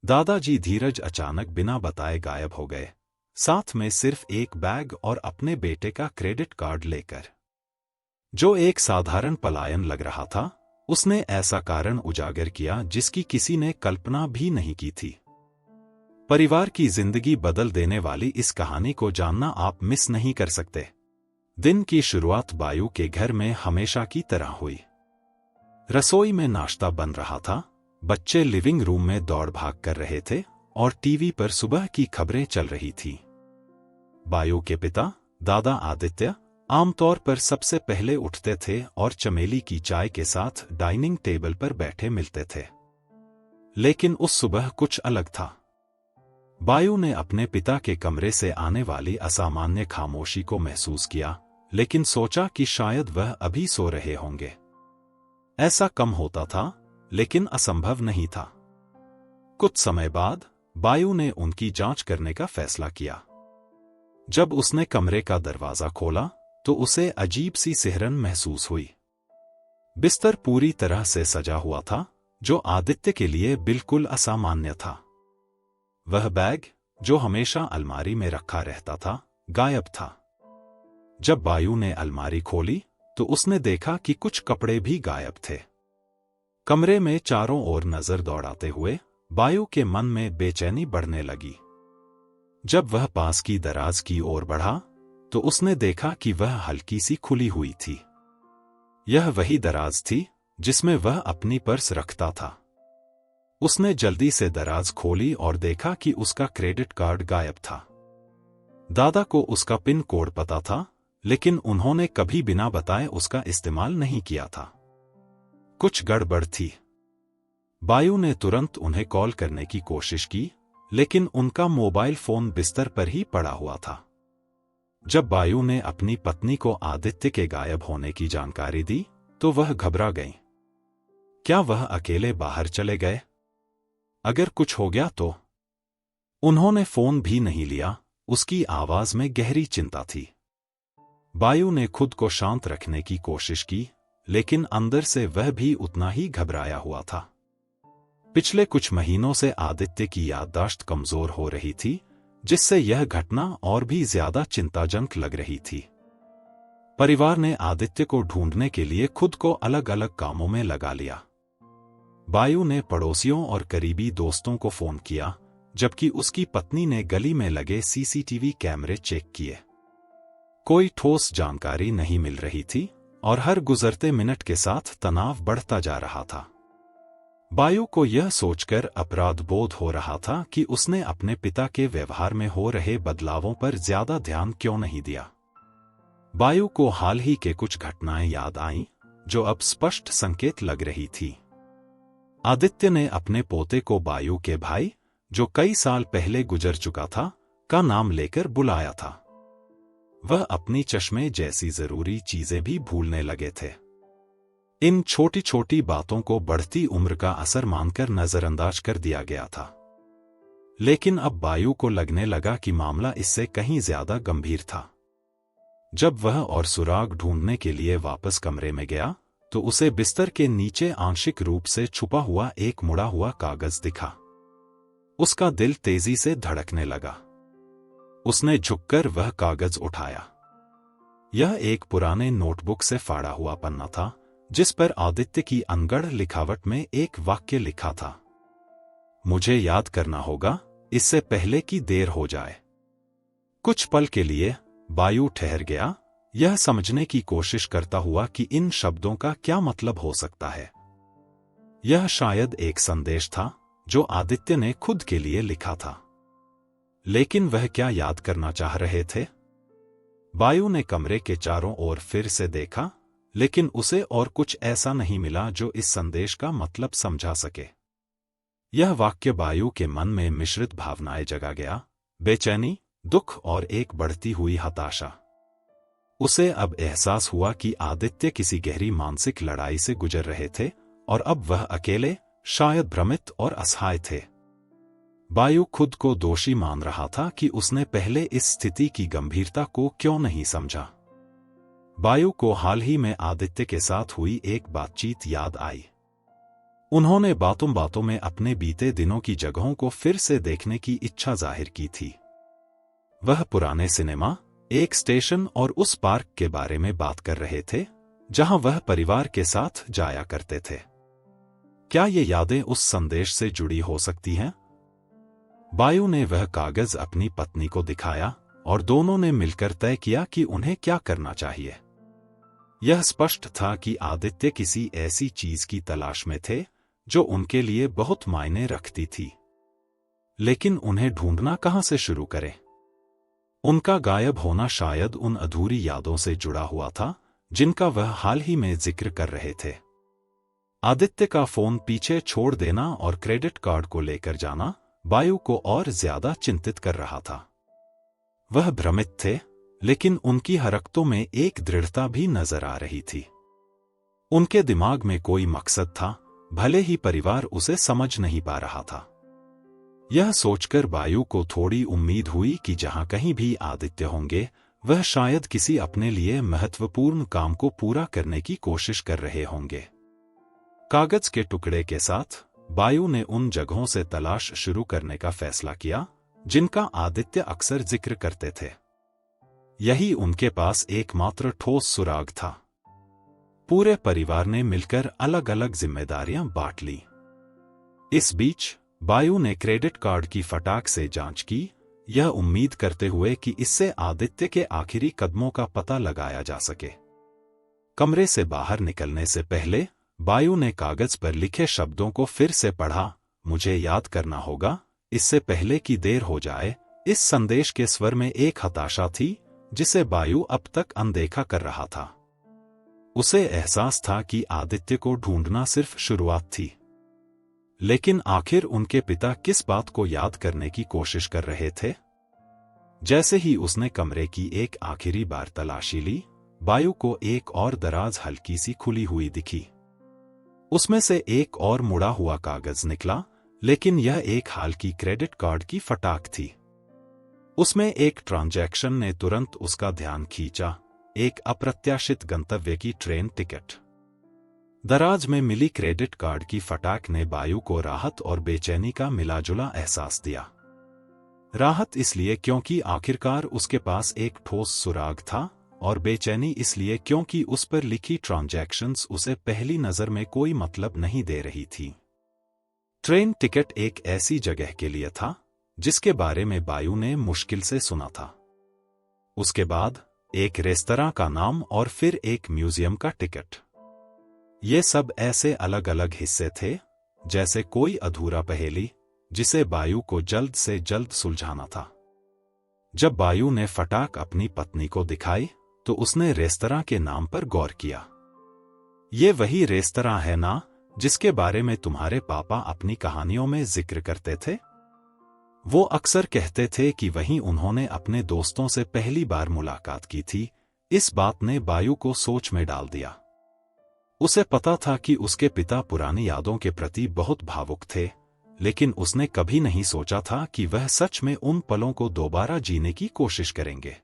दादाजी धीरज अचानक बिना बताए गायब हो गए, साथ में सिर्फ एक बैग और अपने बेटे का क्रेडिट कार्ड लेकर। जो एक साधारण पलायन लग रहा था, उसने ऐसा कारण उजागर किया जिसकी किसी ने कल्पना भी नहीं की थी। परिवार की जिंदगी बदल देने वाली इस कहानी को जानना आप मिस नहीं कर सकते। दिन की शुरुआत बायू के घर में हमेशा की तरह हुई। रसोई में नाश्ता बन रहा था, बच्चे लिविंग रूम में दौड़ भाग कर रहे थे और टीवी पर सुबह की खबरें चल रही थी। बायू के पिता दादा आदित्य आमतौर पर सबसे पहले उठते थे और चमेली की चाय के साथ डाइनिंग टेबल पर बैठे मिलते थे। लेकिन उस सुबह कुछ अलग था। बायू ने अपने पिता के कमरे से आने वाली असामान्य खामोशी को महसूस किया, लेकिन सोचा कि शायद वह अभी सो रहे होंगे। ऐसा कम होता था, लेकिन असंभव नहीं था। कुछ समय बाद बायू ने उनकी जांच करने का फैसला किया। जब उसने कमरे का दरवाजा खोला तो उसे अजीब सी सिहरन महसूस हुई। बिस्तर पूरी तरह से सजा हुआ था, जो आदित्य के लिए बिल्कुल असामान्य था। वह बैग, जो हमेशा अलमारी में रखा रहता था, गायब था। जब बायू ने अलमारी खोली तो उसने देखा कि कुछ कपड़े भी गायब थे। कमरे में चारों ओर नजर दौड़ाते हुए बायू के मन में बेचैनी बढ़ने लगी। जब वह पास की दराज की ओर बढ़ा तो उसने देखा कि वह हल्की सी खुली हुई थी। यह वही दराज थी जिसमें वह अपनी पर्स रखता था। उसने जल्दी से दराज खोली और देखा कि उसका क्रेडिट कार्ड गायब था। दादा को उसका पिन कोड पता था, लेकिन उन्होंने कभी बिना बताए उसका इस्तेमाल नहीं किया था। कुछ गड़बड़ थी। बायू ने तुरंत उन्हें कॉल करने की कोशिश की, लेकिन उनका मोबाइल फोन बिस्तर पर ही पड़ा हुआ था। जब बायू ने अपनी पत्नी को आदित्य के गायब होने की जानकारी दी तो वह घबरा गई। क्या वह अकेले बाहर चले गए? अगर कुछ हो गया तो? उन्होंने फोन भी नहीं लिया। उसकी आवाज में गहरी चिंता थी। बायू ने खुद को शांत रखने की कोशिश की, लेकिन अंदर से वह भी उतना ही घबराया हुआ था। पिछले कुछ महीनों से आदित्य की याददाश्त कमजोर हो रही थी, जिससे यह घटना और भी ज्यादा चिंताजनक लग रही थी। परिवार ने आदित्य को ढूंढने के लिए खुद को अलग अलग कामों में लगा लिया। बायू ने पड़ोसियों और करीबी दोस्तों को फोन किया, जबकि उसकी पत्नी ने गली में लगे सीसीटीवी कैमरे चेक किए। कोई ठोस जानकारी नहीं मिल रही थी और हर गुजरते मिनट के साथ तनाव बढ़ता जा रहा था। बायू को यह सोचकर अपराध बोध हो रहा था कि उसने अपने पिता के व्यवहार में हो रहे बदलावों पर ज्यादा ध्यान क्यों नहीं दिया। बायू को हाल ही के कुछ घटनाएं याद आईं, जो अब स्पष्ट संकेत लग रही थी। आदित्य ने अपने पोते को बायू के भाई, जो कई साल पहले गुजर चुका था, का नाम लेकर बुलाया था। वह अपनी चश्मे जैसी जरूरी चीजें भी भूलने लगे थे। इन छोटी छोटी बातों को बढ़ती उम्र का असर मानकर नजरअंदाज कर दिया गया था। लेकिन अब बायू को लगने लगा कि मामला इससे कहीं ज्यादा गंभीर था। जब वह और सुराग ढूंढने के लिए वापस कमरे में गया तो उसे बिस्तर के नीचे आंशिक रूप से छुपा हुआ एक मुड़ा हुआ कागज दिखा। उसका दिल तेजी से धड़कने लगा। उसने झुककर वह कागज उठाया। यह एक पुराने नोटबुक से फाड़ा हुआ पन्ना था, जिस पर आदित्य की अनगढ़ लिखावट में एक वाक्य लिखा था। मुझे याद करना होगा, इससे पहले कि देर हो जाए। कुछ पल के लिए बायू ठहर गया, यह समझने की कोशिश करता हुआ कि इन शब्दों का क्या मतलब हो सकता है। यह शायद एक संदेश था जो आदित्य ने खुद के लिए लिखा था। लेकिन वह क्या याद करना चाह रहे थे? बायू ने कमरे के चारों ओर फिर से देखा, लेकिन उसे और कुछ ऐसा नहीं मिला जो इस संदेश का मतलब समझा सके। यह वाक्य बायू के मन में मिश्रित भावनाएं जगा गया, बेचैनी, दुख और एक बढ़ती हुई हताशा। उसे अब एहसास हुआ कि आदित्य किसी गहरी मानसिक लड़ाई से गुजर रहे थे और अब वह अकेले, शायद भ्रमित और असहाय थे। बायू खुद को दोषी मान रहा था कि उसने पहले इस स्थिति की गंभीरता को क्यों नहीं समझा। बायू को हाल ही में आदित्य के साथ हुई एक बातचीत याद आई। उन्होंने बातों बातों में अपने बीते दिनों की जगहों को फिर से देखने की इच्छा जाहिर की थी। वह पुराने सिनेमा, एक स्टेशन और उस पार्क के बारे में बात कर रहे थे जहां वह परिवार के साथ जाया करते थे। क्या ये यादें उस संदेश से जुड़ी हो सकती हैं? बायू ने वह कागज अपनी पत्नी को दिखाया और दोनों ने मिलकर तय किया कि उन्हें क्या करना चाहिए। यह स्पष्ट था कि आदित्य किसी ऐसी चीज की तलाश में थे जो उनके लिए बहुत मायने रखती थी, लेकिन उन्हें ढूंढना कहां से शुरू करें? उनका गायब होना शायद उन अधूरी यादों से जुड़ा हुआ था जिनका वह हाल ही में जिक्र कर रहे थे। आदित्य का फोन पीछे छोड़ देना और क्रेडिट कार्ड को लेकर जाना बायू को और ज्यादा चिंतित कर रहा था। वह भ्रमित थे, लेकिन उनकी हरकतों में एक दृढ़ता भी नजर आ रही थी। उनके दिमाग में कोई मकसद था, भले ही परिवार उसे समझ नहीं पा रहा था। यह सोचकर बायू को थोड़ी उम्मीद हुई कि जहां कहीं भी आदित्य होंगे, वह शायद किसी अपने लिए महत्वपूर्ण काम को पूरा करने की कोशिश कर रहे होंगे। कागज के टुकड़े के साथ बायू ने उन जगहों से तलाश शुरू करने का फैसला किया जिनका आदित्य अक्सर जिक्र करते थे। यही उनके पास एकमात्र ठोस सुराग था। पूरे परिवार ने मिलकर अलग अलग जिम्मेदारियां बांट ली। इस बीच बायू ने क्रेडिट कार्ड की फटाक से जांच की, यह उम्मीद करते हुए कि इससे आदित्य के आखिरी कदमों का पता लगाया जा सके। कमरे से बाहर निकलने से पहले बायू ने कागज पर लिखे शब्दों को फिर से पढ़ा। मुझे याद करना होगा, इससे पहले कि देर हो जाए। इस संदेश के स्वर में एक हताशा थी जिसे बायू अब तक अनदेखा कर रहा था। उसे एहसास था कि आदित्य को ढूंढना सिर्फ शुरुआत थी, लेकिन आखिर उनके पिता किस बात को याद करने की कोशिश कर रहे थे? जैसे ही उसने कमरे की एक आखिरी बार तलाशी ली, बायू को एक और दराज हल्की सी खुली हुई दिखी। उसमें से एक और मुड़ा हुआ कागज निकला, लेकिन यह एक हाल की क्रेडिट कार्ड की फटाक थी। उसमें एक ट्रांजैक्शन ने तुरंत उसका ध्यान खींचा, एक अप्रत्याशित गंतव्य की ट्रेन टिकट। दराज में मिली क्रेडिट कार्ड की फटाक ने बायू को राहत और बेचैनी का मिलाजुला एहसास दिया। राहत इसलिए क्योंकि आखिरकार उसके पास एक ठोस सुराग था, और बेचैनी इसलिए क्योंकि उस पर लिखी ट्रांजैक्शंस उसे पहली नजर में कोई मतलब नहीं दे रही थी। ट्रेन टिकट एक ऐसी जगह के लिए था जिसके बारे में बायू ने मुश्किल से सुना था। उसके बाद एक रेस्तरां का नाम और फिर एक म्यूजियम का टिकट। ये सब ऐसे अलग अलग हिस्से थे जैसे कोई अधूरा पहेली जिसे बायू को जल्द से जल्द सुलझाना था। जब बायू ने फटाक अपनी पत्नी को दिखाई तो उसने रेस्तरां के नाम पर गौर किया। ये वही रेस्तरां है ना जिसके बारे में तुम्हारे पापा अपनी कहानियों में जिक्र करते थे? वो अक्सर कहते थे कि वहीं उन्होंने अपने दोस्तों से पहली बार मुलाकात की थी। इस बात ने बायू को सोच में डाल दिया। उसे पता था कि उसके पिता पुरानी यादों के प्रति बहुत भावुक थे, लेकिन उसने कभी नहीं सोचा था कि वह सच में उन पलों को दोबारा जीने की कोशिश करेंगे।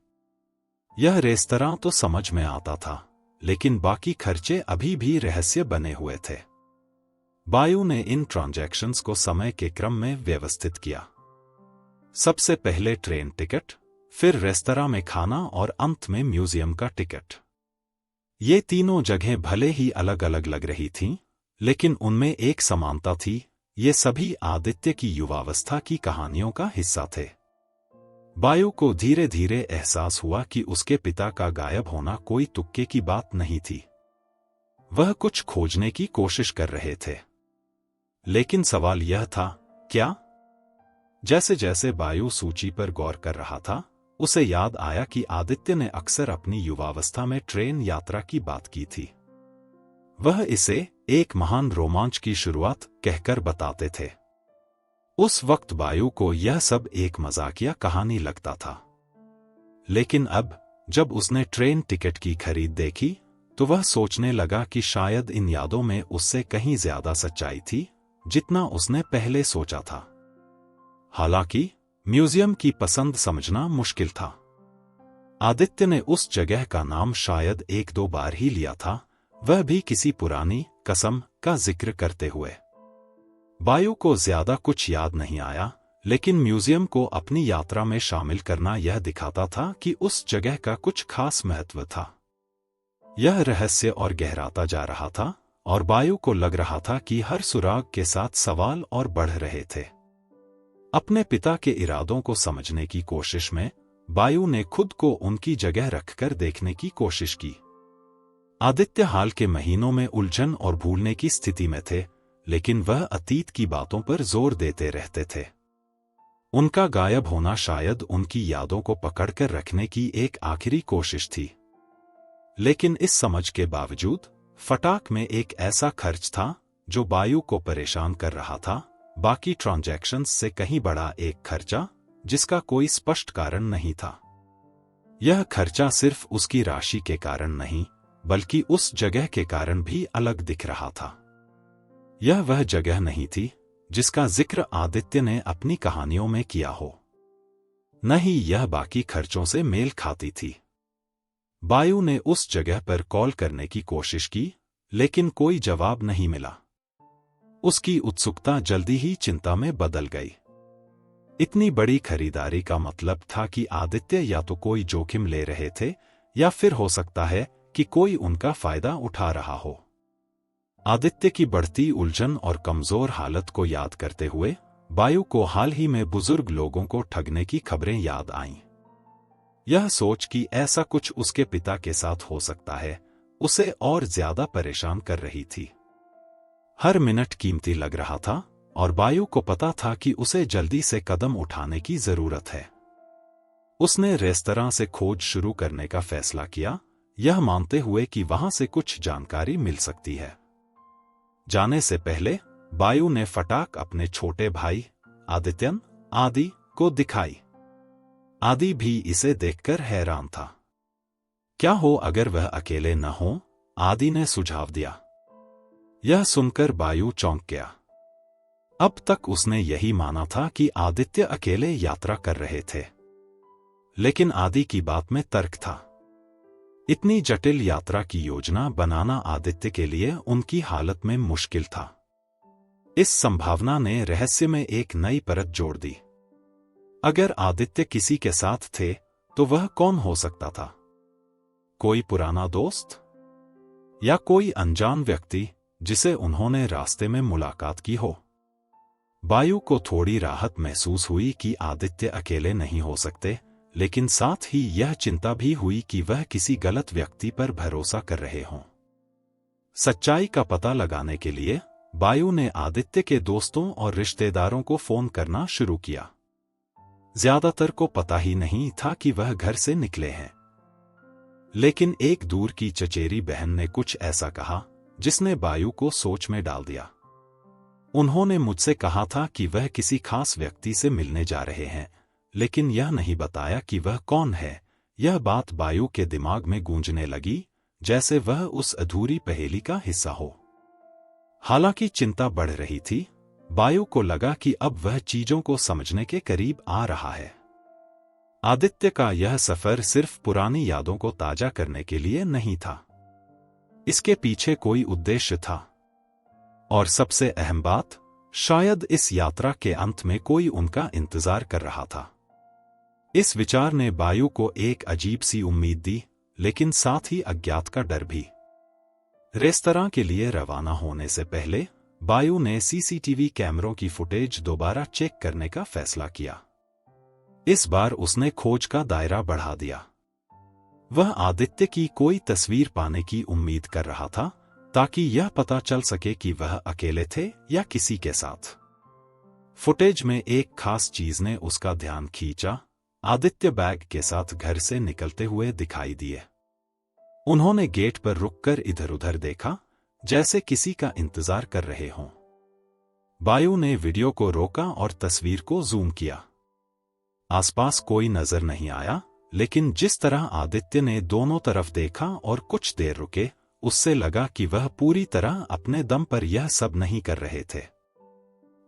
यह रेस्तरां तो समझ में आता था, लेकिन बाकी खर्चे अभी भी रहस्य बने हुए थे। बायू ने इन ट्रांजैक्शंस को समय के क्रम में व्यवस्थित किया। सबसे पहले ट्रेन टिकट, फिर रेस्तरां में खाना और अंत में म्यूजियम का टिकट। ये तीनों जगहें भले ही अलग अलग लग रही थीं, लेकिन उनमें एक समानता थी, ये सभी आदित्य की युवावस्था की कहानियों का हिस्सा थे। बायू को धीरे धीरे एहसास हुआ कि उसके पिता का गायब होना कोई तुक्के की बात नहीं थी। वह कुछ खोजने की कोशिश कर रहे थे। लेकिन सवाल यह था, क्या? जैसे जैसे बायू सूची पर गौर कर रहा था, उसे याद आया कि आदित्य ने अक्सर अपनी युवावस्था में ट्रेन यात्रा की बात की थी। वह इसे एक महान रोमांच की शुरुआत कहकर बताते थे। उस वक्त बायू को यह सब एक मजाकिया कहानी लगता था, लेकिन अब जब उसने ट्रेन टिकट की खरीद देखी तो वह सोचने लगा कि शायद इन यादों में उससे कहीं ज्यादा सच्चाई थी जितना उसने पहले सोचा था। हालांकि म्यूजियम की पसंद समझना मुश्किल था। आदित्य ने उस जगह का नाम शायद एक दो बार ही लिया था, वह भी किसी पुरानी कसम का जिक्र करते हुए। बायू को ज्यादा कुछ याद नहीं आया, लेकिन म्यूजियम को अपनी यात्रा में शामिल करना यह दिखाता था कि उस जगह का कुछ खास महत्व था। यह रहस्य और गहराता जा रहा था और बायू को लग रहा था कि हर सुराग के साथ सवाल और बढ़ रहे थे। अपने पिता के इरादों को समझने की कोशिश में बायू ने खुद को उनकी जगह रखकर देखने की कोशिश की। आदित्य हाल के महीनों में उलझन और भूलने की स्थिति में थे, लेकिन वह अतीत की बातों पर जोर देते रहते थे। उनका गायब होना शायद उनकी यादों को पकड़कर रखने की एक आखिरी कोशिश थी। लेकिन इस समझ के बावजूद फटाक में एक ऐसा खर्च था जो बायू को परेशान कर रहा था, बाकी ट्रांजैक्शंस से कहीं बड़ा एक खर्चा जिसका कोई स्पष्ट कारण नहीं था। यह खर्चा सिर्फ उसकी राशि के कारण नहीं, बल्कि उस जगह के कारण भी अलग दिख रहा था। यह वह जगह नहीं थी जिसका जिक्र आदित्य ने अपनी कहानियों में किया हो, न ही यह बाकी खर्चों से मेल खाती थी। बायू ने उस जगह पर कॉल करने की कोशिश की, लेकिन कोई जवाब नहीं मिला। उसकी उत्सुकता जल्दी ही चिंता में बदल गई। इतनी बड़ी खरीदारी का मतलब था कि आदित्य या तो कोई जोखिम ले रहे थे या फिर हो सकता है कि कोई उनका फायदा उठा रहा हो। आदित्य की बढ़ती उलझन और कमजोर हालत को याद करते हुए बायू को हाल ही में बुजुर्ग लोगों को ठगने की खबरें याद आईं। यह सोच कि ऐसा कुछ उसके पिता के साथ हो सकता है, उसे और ज्यादा परेशान कर रही थी। हर मिनट कीमती लग रहा था और बायू को पता था कि उसे जल्दी से कदम उठाने की जरूरत है। उसने रेस्तरां से खोज शुरू करने का फैसला किया, यह मानते हुए कि वहां से कुछ जानकारी मिल सकती है। जाने से पहले बायू ने फटाक अपने छोटे भाई आदित्यन आदि को दिखाई। आदि भी इसे देखकर हैरान था। क्या हो अगर वह अकेले न हो, आदि ने सुझाव दिया। यह सुनकर बायू चौंक गया। अब तक उसने यही माना था कि आदित्य अकेले यात्रा कर रहे थे, लेकिन आदि की बात में तर्क था। इतनी जटिल यात्रा की योजना बनाना आदित्य के लिए उनकी हालत में मुश्किल था। इस संभावना ने रहस्य में एक नई परत जोड़ दी। अगर आदित्य किसी के साथ थे, तो वह कौन हो सकता था? कोई पुराना दोस्त या कोई अनजान व्यक्ति जिसे उन्होंने रास्ते में मुलाकात की हो? बायू को थोड़ी राहत महसूस हुई कि आदित्य अकेले नहीं हो सकते, लेकिन साथ ही यह चिंता भी हुई कि वह किसी गलत व्यक्ति पर भरोसा कर रहे हों। सच्चाई का पता लगाने के लिए बायू ने आदित्य के दोस्तों और रिश्तेदारों को फोन करना शुरू किया। ज्यादातर को पता ही नहीं था कि वह घर से निकले हैं, लेकिन एक दूर की चचेरी बहन ने कुछ ऐसा कहा जिसने बायू को सोच में डाल दिया। उन्होंने मुझसे कहा था कि वह किसी खास व्यक्ति से मिलने जा रहे हैं, लेकिन यह नहीं बताया कि वह कौन है। यह बात बायू के दिमाग में गूंजने लगी, जैसे वह उस अधूरी पहेली का हिस्सा हो। हालांकि चिंता बढ़ रही थी, बायू को लगा कि अब वह चीजों को समझने के करीब आ रहा है। आदित्य का यह सफर सिर्फ पुरानी यादों को ताजा करने के लिए नहीं था, इसके पीछे कोई उद्देश्य था। और सबसे अहम बात, शायद इस यात्रा के अंत में कोई उनका इंतजार कर रहा था। इस विचार ने बायू को एक अजीब सी उम्मीद दी, लेकिन साथ ही अज्ञात का डर भी। रेस्तरां के लिए रवाना होने से पहले बायू ने सीसीटीवी कैमरों की फुटेज दोबारा चेक करने का फैसला किया। इस बार उसने खोज का दायरा बढ़ा दिया। वह आदित्य की कोई तस्वीर पाने की उम्मीद कर रहा था, ताकि यह पता चल सके कि वह अकेले थे या किसी के साथ। फुटेज में एक खास चीज ने उसका ध्यान खींचा। आदित्य बैग के साथ घर से निकलते हुए दिखाई दिए। उन्होंने गेट पर रुककर इधर-उधर देखा, जैसे किसी का इंतजार कर रहे हों। बायू ने वीडियो को रोका और तस्वीर को जूम किया। आसपास कोई नजर नहीं आया, लेकिन जिस तरह आदित्य ने दोनों तरफ देखा और कुछ देर रुके, उससे लगा कि वह पूरी तरह अपने दम पर यह सब नहीं कर रहे थे।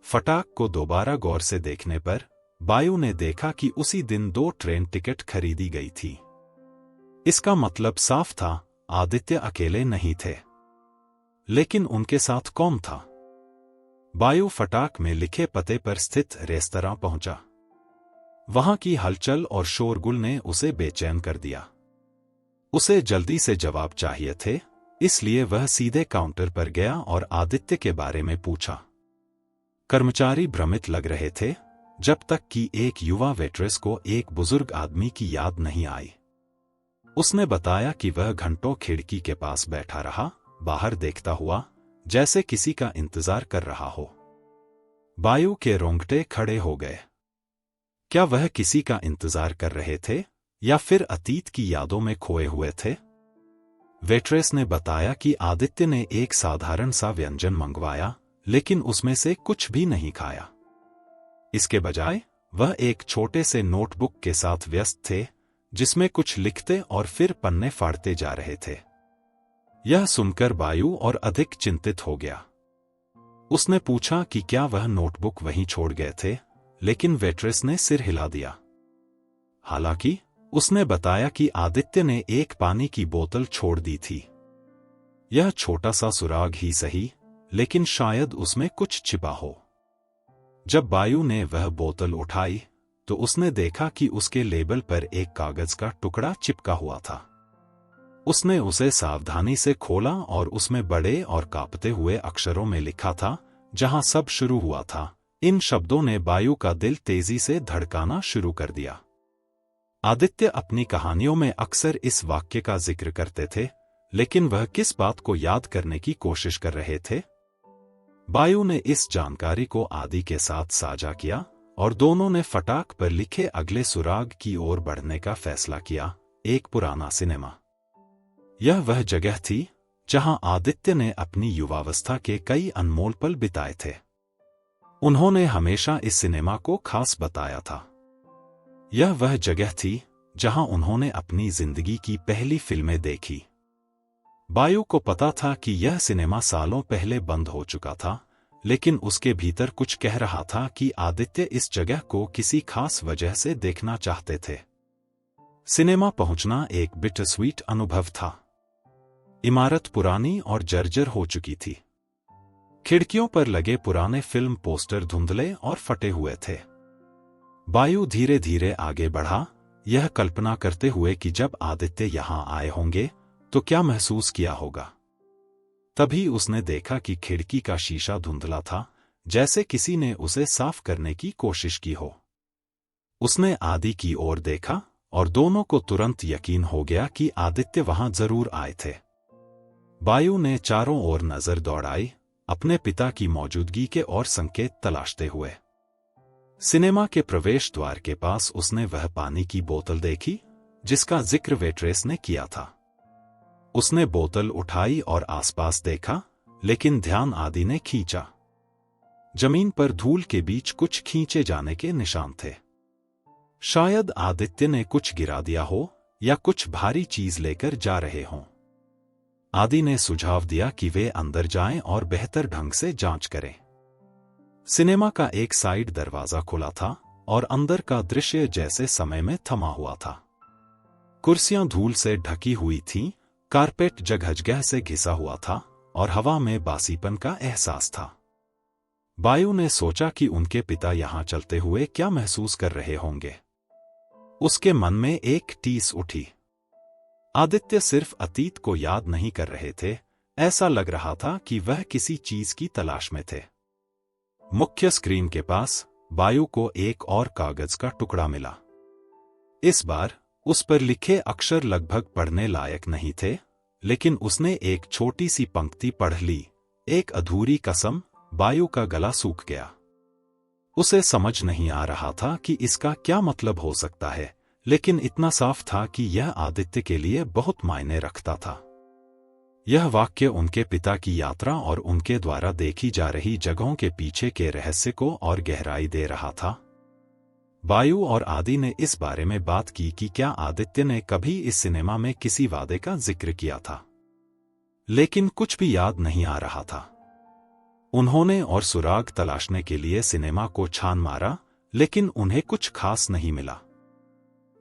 फटाक को दोबारा गौर से देखने पर बायू ने देखा कि उसी दिन 2 ट्रेन टिकट खरीदी गई थी। इसका मतलब साफ था, आदित्य अकेले नहीं थे। लेकिन उनके साथ कौन था? बायू फटाक में लिखे पते पर स्थित रेस्तरां पहुंचा। वहां की हलचल और शोरगुल ने उसे बेचैन कर दिया। उसे जल्दी से जवाब चाहिए थे, इसलिए वह सीधे काउंटर पर गया और आदित्य के बारे में पूछा। कर्मचारी भ्रमित लग रहे थे, जब तक कि एक युवा वेट्रेस को एक बुजुर्ग आदमी की याद नहीं आई। उसने बताया कि वह घंटों खिड़की के पास बैठा रहा, बाहर देखता हुआ, जैसे किसी का इंतजार कर रहा हो। बायू के रोंगटे खड़े हो गए। क्या वह किसी का इंतजार कर रहे थे या फिर अतीत की यादों में खोए हुए थे? वेट्रेस ने बताया कि आदित्य ने एक साधारण सा व्यंजन मंगवाया, लेकिन उसमें से कुछ भी नहीं खाया। इसके बजाय वह एक छोटे से नोटबुक के साथ व्यस्त थे, जिसमें कुछ लिखते और फिर पन्ने फाड़ते जा रहे थे। यह सुनकर बायू और अधिक चिंतित हो गया। उसने पूछा कि क्या वह नोटबुक वहीं छोड़ गए थे, लेकिन वेट्रेस ने सिर हिला दिया। हालांकि उसने बताया कि आदित्य ने एक पानी की बोतल छोड़ दी थी। यह छोटा सा सुराग ही सही, लेकिन शायद उसमें कुछ छिपा हो। जब बायू ने वह बोतल उठाई, तो उसने देखा कि उसके लेबल पर एक कागज का टुकड़ा चिपका हुआ था। उसने उसे सावधानी से खोला और उसमें बड़े और कांपते हुए अक्षरों में लिखा था, जहां सब शुरू हुआ था। इन शब्दों ने बायू का दिल तेजी से धड़काना शुरू कर दिया। आदित्य अपनी कहानियों में अक्सर इस वाक्य का जिक्र करते थे, लेकिन वह किस बात को याद करने की कोशिश कर रहे थे? बायू ने इस जानकारी को आदि के साथ साझा किया और दोनों ने फटाक पर लिखे अगले सुराग की ओर बढ़ने का फैसला किया। एक पुराना सिनेमा। यह वह जगह थी जहां आदित्य ने अपनी युवावस्था के कई अनमोल पल बिताए थे। उन्होंने हमेशा इस सिनेमा को खास बताया था। यह वह जगह थी जहां उन्होंने अपनी जिंदगी की पहली फिल्में देखी। बायू को पता था कि यह सिनेमा सालों पहले बंद हो चुका था, लेकिन उसके भीतर कुछ कह रहा था कि आदित्य इस जगह को किसी खास वजह से देखना चाहते थे। सिनेमा पहुंचना एक बिटरस्वीट अनुभव था। इमारत पुरानी और जर्जर हो चुकी थी। खिड़कियों पर लगे पुराने फिल्म पोस्टर धुंधले और फटे हुए थे। बायू धीरे धीरे आगे बढ़ा, यह कल्पना करते हुए कि जब आदित्य यहां आए होंगे तो क्या महसूस किया होगा। तभी उसने देखा कि खिड़की का शीशा धुंधला था, जैसे किसी ने उसे साफ करने की कोशिश की हो। उसने आदि की ओर देखा और दोनों को तुरंत यकीन हो गया कि आदित्य वहां जरूर आए थे। बायू ने चारों ओर नजर दौड़ाई, अपने पिता की मौजूदगी के और संकेत तलाशते हुए। सिनेमा के प्रवेश द्वार के पास उसने वह पानी की बोतल देखी, जिसका जिक्र वेट्रेस ने किया था। उसने बोतल उठाई और आसपास देखा, लेकिन ध्यान आदि ने खींचा। जमीन पर धूल के बीच कुछ खींचे जाने के निशान थे। शायद आदित्य ने कुछ गिरा दिया हो या कुछ भारी चीज लेकर जा रहे हों। आदि ने सुझाव दिया कि वे अंदर जाएं और बेहतर ढंग से जांच करें। सिनेमा का एक साइड दरवाजा खुला था और अंदर का दृश्य जैसे समय में थमा हुआ था। कुर्सियां धूल से ढकी हुई थीं, कारपेट जगह से घिसा हुआ था और हवा में बासीपन का एहसास था। बायू ने सोचा कि उनके पिता यहां चलते हुए क्या महसूस कर रहे होंगे। उसके मन में एक टीस उठी। आदित्य सिर्फ अतीत को याद नहीं कर रहे थे, ऐसा लग रहा था कि वह किसी चीज की तलाश में थे। मुख्य स्क्रीन के पास बायू को एक और कागज का टुकड़ा मिला। इस बार उस पर लिखे अक्षर लगभग पढ़ने लायक नहीं थे, लेकिन उसने एक छोटी सी पंक्ति पढ़ ली, एक अधूरी कसम। बायू का गला सूख गया। उसे समझ नहीं आ रहा था कि इसका क्या मतलब हो सकता है, लेकिन इतना साफ था कि यह आदित्य के लिए बहुत मायने रखता था। यह वाक्य उनके पिता की यात्रा और उनके द्वारा देखी जा रही जगहों के पीछे के रहस्य को और गहराई दे रहा था। बायू और आदि ने इस बारे में बात की कि क्या आदित्य ने कभी इस सिनेमा में किसी वादे का जिक्र किया था, लेकिन कुछ भी याद नहीं आ रहा था। उन्होंने और सुराग तलाशने के लिए सिनेमा को छान मारा, लेकिन उन्हें कुछ खास नहीं मिला।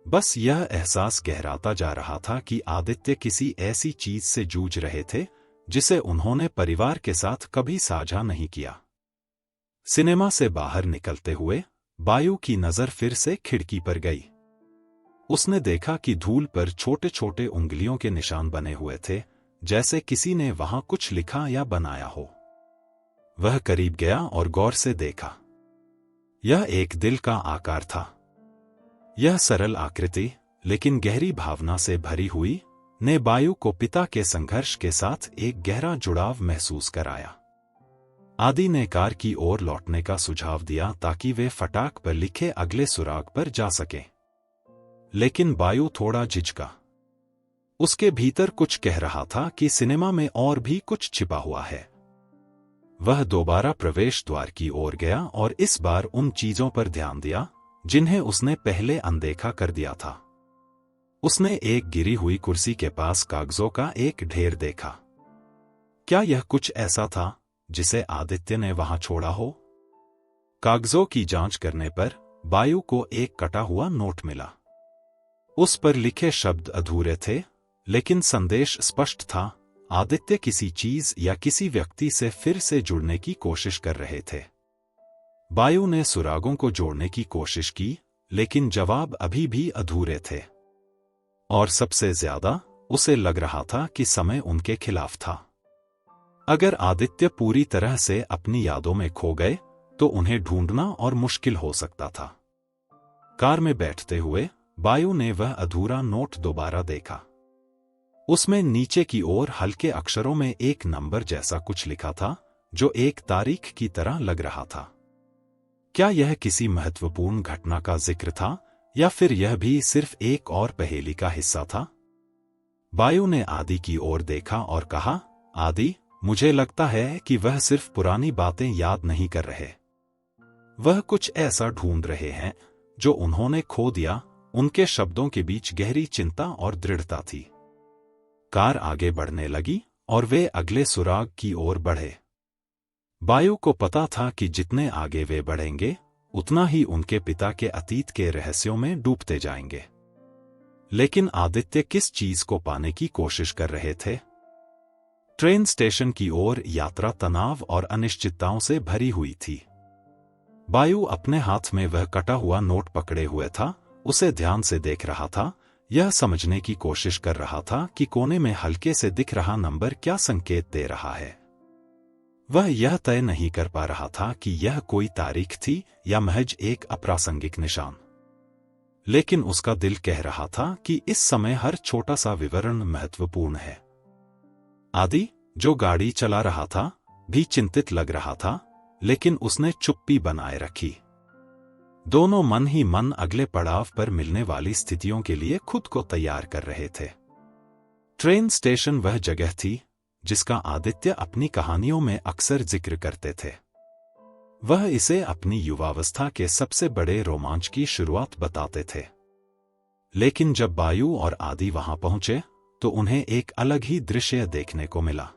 बस यह एहसास गहराता जा रहा था कि आदित्य किसी ऐसी चीज से जूझ रहे थे जिसे उन्होंने परिवार के साथ कभी साझा नहीं किया। सिनेमा से बाहर निकलते हुए बायू की नजर फिर से खिड़की पर गई। उसने देखा कि धूल पर छोटे छोटे उंगलियों के निशान बने हुए थे, जैसे किसी ने वहां कुछ लिखा या बनाया हो। वह करीब गया और गौर से देखा। यह एक दिल का आकार था। यह सरल आकृति, लेकिन गहरी भावना से भरी हुई, ने बायू को पिता के संघर्ष के साथ एक गहरा जुड़ाव महसूस कराया। आदि ने कार की ओर लौटने का सुझाव दिया ताकि वे फटाक पर लिखे अगले सुराग पर जा सके। लेकिन बायू थोड़ा झिझका। उसके भीतर कुछ कह रहा था कि सिनेमा में और भी कुछ छिपा हुआ है। वह दोबारा प्रवेश द्वार की ओर गया और इस बार उन चीजों पर ध्यान दिया जिन्हें उसने पहले अनदेखा कर दिया था। उसने एक गिरी हुई कुर्सी के पास कागजों का एक ढेर देखा। क्या यह कुछ ऐसा था जिसे आदित्य ने वहां छोड़ा हो? कागजों की जांच करने पर बायू को एक कटा हुआ नोट मिला। उस पर लिखे शब्द अधूरे थे, लेकिन संदेश स्पष्ट था। आदित्य किसी चीज या किसी व्यक्ति से फिर से जुड़ने की कोशिश कर रहे थे। बायू ने सुरागों को जोड़ने की कोशिश की, लेकिन जवाब अभी भी अधूरे थे। और सबसे ज्यादा उसे लग रहा था कि समय उनके खिलाफ था। अगर आदित्य पूरी तरह से अपनी यादों में खो गए, तो उन्हें ढूंढना और मुश्किल हो सकता था। कार में बैठते हुए बायू ने वह अधूरा नोट दोबारा देखा। उसमें नीचे की ओर हल्के अक्षरों में एक नंबर जैसा कुछ लिखा था, जो एक तारीख की तरह लग रहा था। क्या यह किसी महत्वपूर्ण घटना का जिक्र था, या फिर यह भी सिर्फ एक और पहेली का हिस्सा था? बायू ने आदि की ओर देखा और कहा, आदि, मुझे लगता है कि वह सिर्फ पुरानी बातें याद नहीं कर रहे। वह कुछ ऐसा ढूंढ रहे हैं जो उन्होंने खो दिया। उनके शब्दों के बीच गहरी चिंता और दृढ़ता थी। कार आगे बढ़ने लगी और वे अगले सुराग की ओर बढ़े। बायू को पता था कि जितने आगे वे बढ़ेंगे, उतना ही उनके पिता के अतीत के रहस्यों में डूबते जाएंगे। लेकिन आदित्य किस चीज को पाने की कोशिश कर रहे थे? ट्रेन स्टेशन की ओर यात्रा तनाव और अनिश्चितताओं से भरी हुई थी। बायू अपने हाथ में वह कटा हुआ नोट पकड़े हुए था, उसे ध्यान से देख रहा था, यह समझने की कोशिश कर रहा था कि कोने में हल्के से दिख रहा नंबर क्या संकेत दे रहा है। वह यह तय नहीं कर पा रहा था कि यह कोई तारीख थी या महज एक अप्रासंगिक निशान। लेकिन उसका दिल कह रहा था कि इस समय हर छोटा सा विवरण महत्वपूर्ण है। आदि, जो गाड़ी चला रहा था, भी चिंतित लग रहा था, लेकिन उसने चुप्पी बनाए रखी। दोनों मन ही मन अगले पड़ाव पर मिलने वाली स्थितियों के लिए खुद को तैयार कर रहे थे। ट्रेन स्टेशन वह जगह थी जिसका आदित्य अपनी कहानियों में अक्सर जिक्र करते थे। वह इसे अपनी युवावस्था के सबसे बड़े रोमांच की शुरुआत बताते थे। लेकिन जब बायू और आदि वहां पहुंचे, तो उन्हें एक अलग ही दृश्य देखने को मिला।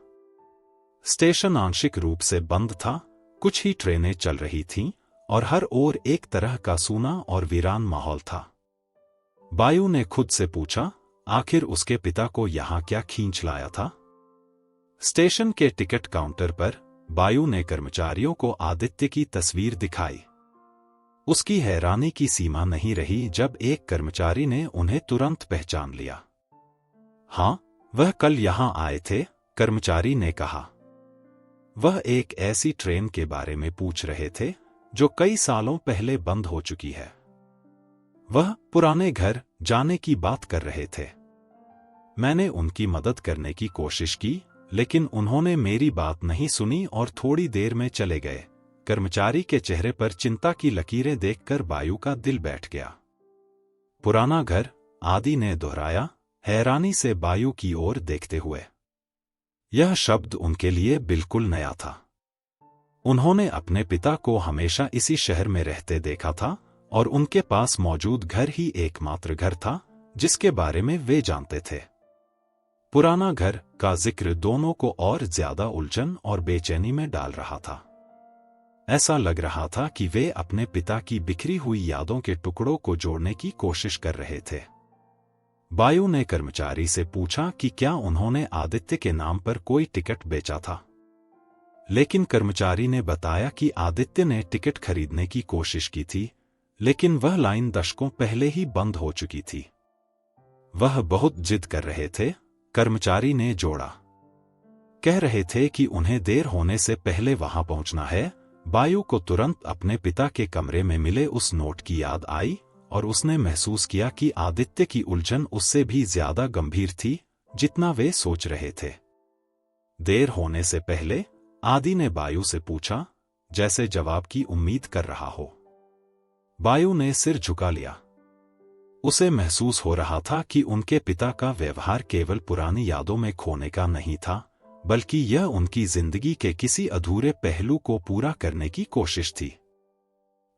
स्टेशन आंशिक रूप से बंद था, कुछ ही ट्रेनें चल रही थीं, और हर ओर एक तरह का सूना और वीरान माहौल था। बायू ने खुद से पूछा, आखिर उसके पिता को यहां क्या खींच लाया था? स्टेशन के टिकट काउंटर पर बायू ने कर्मचारियों को आदित्य की तस्वीर दिखाई। उसकी हैरानी की सीमा नहीं रही जब एक कर्मचारी ने उन्हें तुरंत पहचान लिया। हाँ, वह कल यहां आए थे, कर्मचारी ने कहा। वह एक ऐसी ट्रेन के बारे में पूछ रहे थे जो कई सालों पहले बंद हो चुकी है। वह पुराने घर जाने की बात कर रहे थे। मैंने उनकी मदद करने की कोशिश की, लेकिन उन्होंने मेरी बात नहीं सुनी और थोड़ी देर में चले गए। कर्मचारी के चेहरे पर चिंता की लकीरें देखकर बायू का दिल बैठ गया। पुराना घर, आदि ने दोहराया, हैरानी से बायू की ओर देखते हुए। यह शब्द उनके लिए बिल्कुल नया था। उन्होंने अपने पिता को हमेशा इसी शहर में रहते देखा था, और उनके पास मौजूद घर ही एकमात्र घर था जिसके बारे में वे जानते थे। पुराना घर का जिक्र दोनों को और ज्यादा उलझन और बेचैनी में डाल रहा था। ऐसा लग रहा था कि वे अपने पिता की बिखरी हुई यादों के टुकड़ों को जोड़ने की कोशिश कर रहे थे। बायू ने कर्मचारी से पूछा कि क्या उन्होंने आदित्य के नाम पर कोई टिकट बेचा था। लेकिन कर्मचारी ने बताया कि आदित्य ने टिकट खरीदने की कोशिश की थी, लेकिन वह लाइन दशकों पहले ही बंद हो चुकी थी। वह बहुत जिद कर रहे थे, कर्मचारी ने जोड़ा। कह रहे थे कि उन्हें देर होने से पहले वहां पहुंचना है। बायू को तुरंत अपने पिता के कमरे में मिले उस नोट की याद आई और उसने महसूस किया कि आदित्य की उलझन उससे भी ज्यादा गंभीर थी जितना वे सोच रहे थे। देर होने से पहले आदि ने बायू से पूछा, जैसे जवाब की उम्मीद कर रहा हो। बायू ने सिर झुका लिया। उसे महसूस हो रहा था कि उनके पिता का व्यवहार केवल पुरानी यादों में खोने का नहीं था, बल्कि यह उनकी जिंदगी के किसी अधूरे पहलू को पूरा करने की कोशिश थी।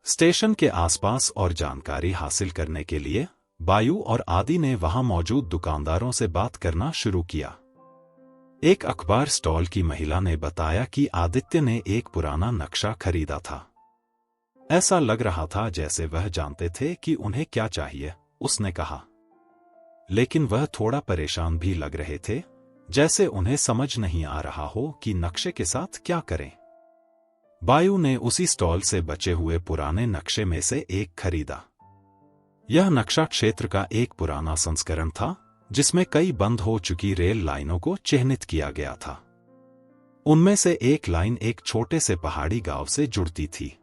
स्टेशन के आसपास और जानकारी हासिल करने के लिए बायू और आदि ने वहां मौजूद दुकानदारों से बात करना शुरू किया। एक अखबार स्टॉल की महिला ने बताया कि आदित्य ने एक पुराना नक्शा खरीदा था। ऐसा लग रहा था जैसे वह जानते थे कि उन्हें क्या चाहिए, उसने कहा। लेकिन वह थोड़ा परेशान भी लग रहे थे, जैसे उन्हें समझ नहीं आ रहा हो कि नक्शे के साथ क्या करें। बायू ने उसी स्टॉल से बचे हुए पुराने नक्शे में से एक खरीदा। यह नक्शा क्षेत्र का एक पुराना संस्करण था, जिसमें कई बंद हो चुकी रेल लाइनों को चिह्नित किया गया था। उनमें से एक लाइन एक छोटे से पहाड़ी गांव से जुड़ती थी।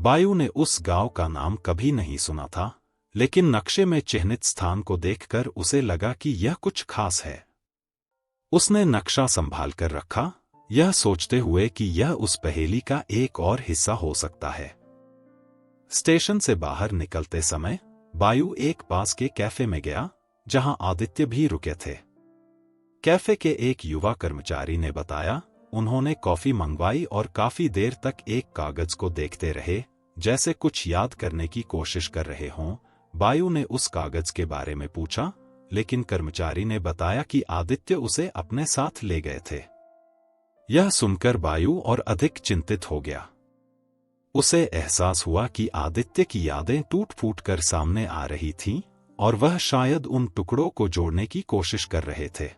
बायू ने उस गांव का नाम कभी नहीं सुना था, लेकिन नक्शे में चिह्नित स्थान को देखकर उसे लगा कि यह कुछ खास है। उसने नक्शा संभाल कर रखा, यह सोचते हुए कि यह उस पहेली का एक और हिस्सा हो सकता है। स्टेशन से बाहर निकलते समय बायू एक पास के कैफे में गया, जहां आदित्य भी रुके थे। कैफे के एक युवा कर्मचारी ने बताया, उन्होंने कॉफी मंगवाई और काफी देर तक एक कागज को देखते रहे, जैसे कुछ याद करने की कोशिश कर रहे हों। बायू ने उस कागज के बारे में पूछा, लेकिन कर्मचारी ने बताया कि आदित्य उसे अपने साथ ले गए थे। यह सुनकर बायू और अधिक चिंतित हो गया। उसे एहसास हुआ कि आदित्य की यादें टूट-फूट कर सामने आ रही थीं और वह शायद उन टुकड़ों को जोड़ने की कोशिश कर रहे थे।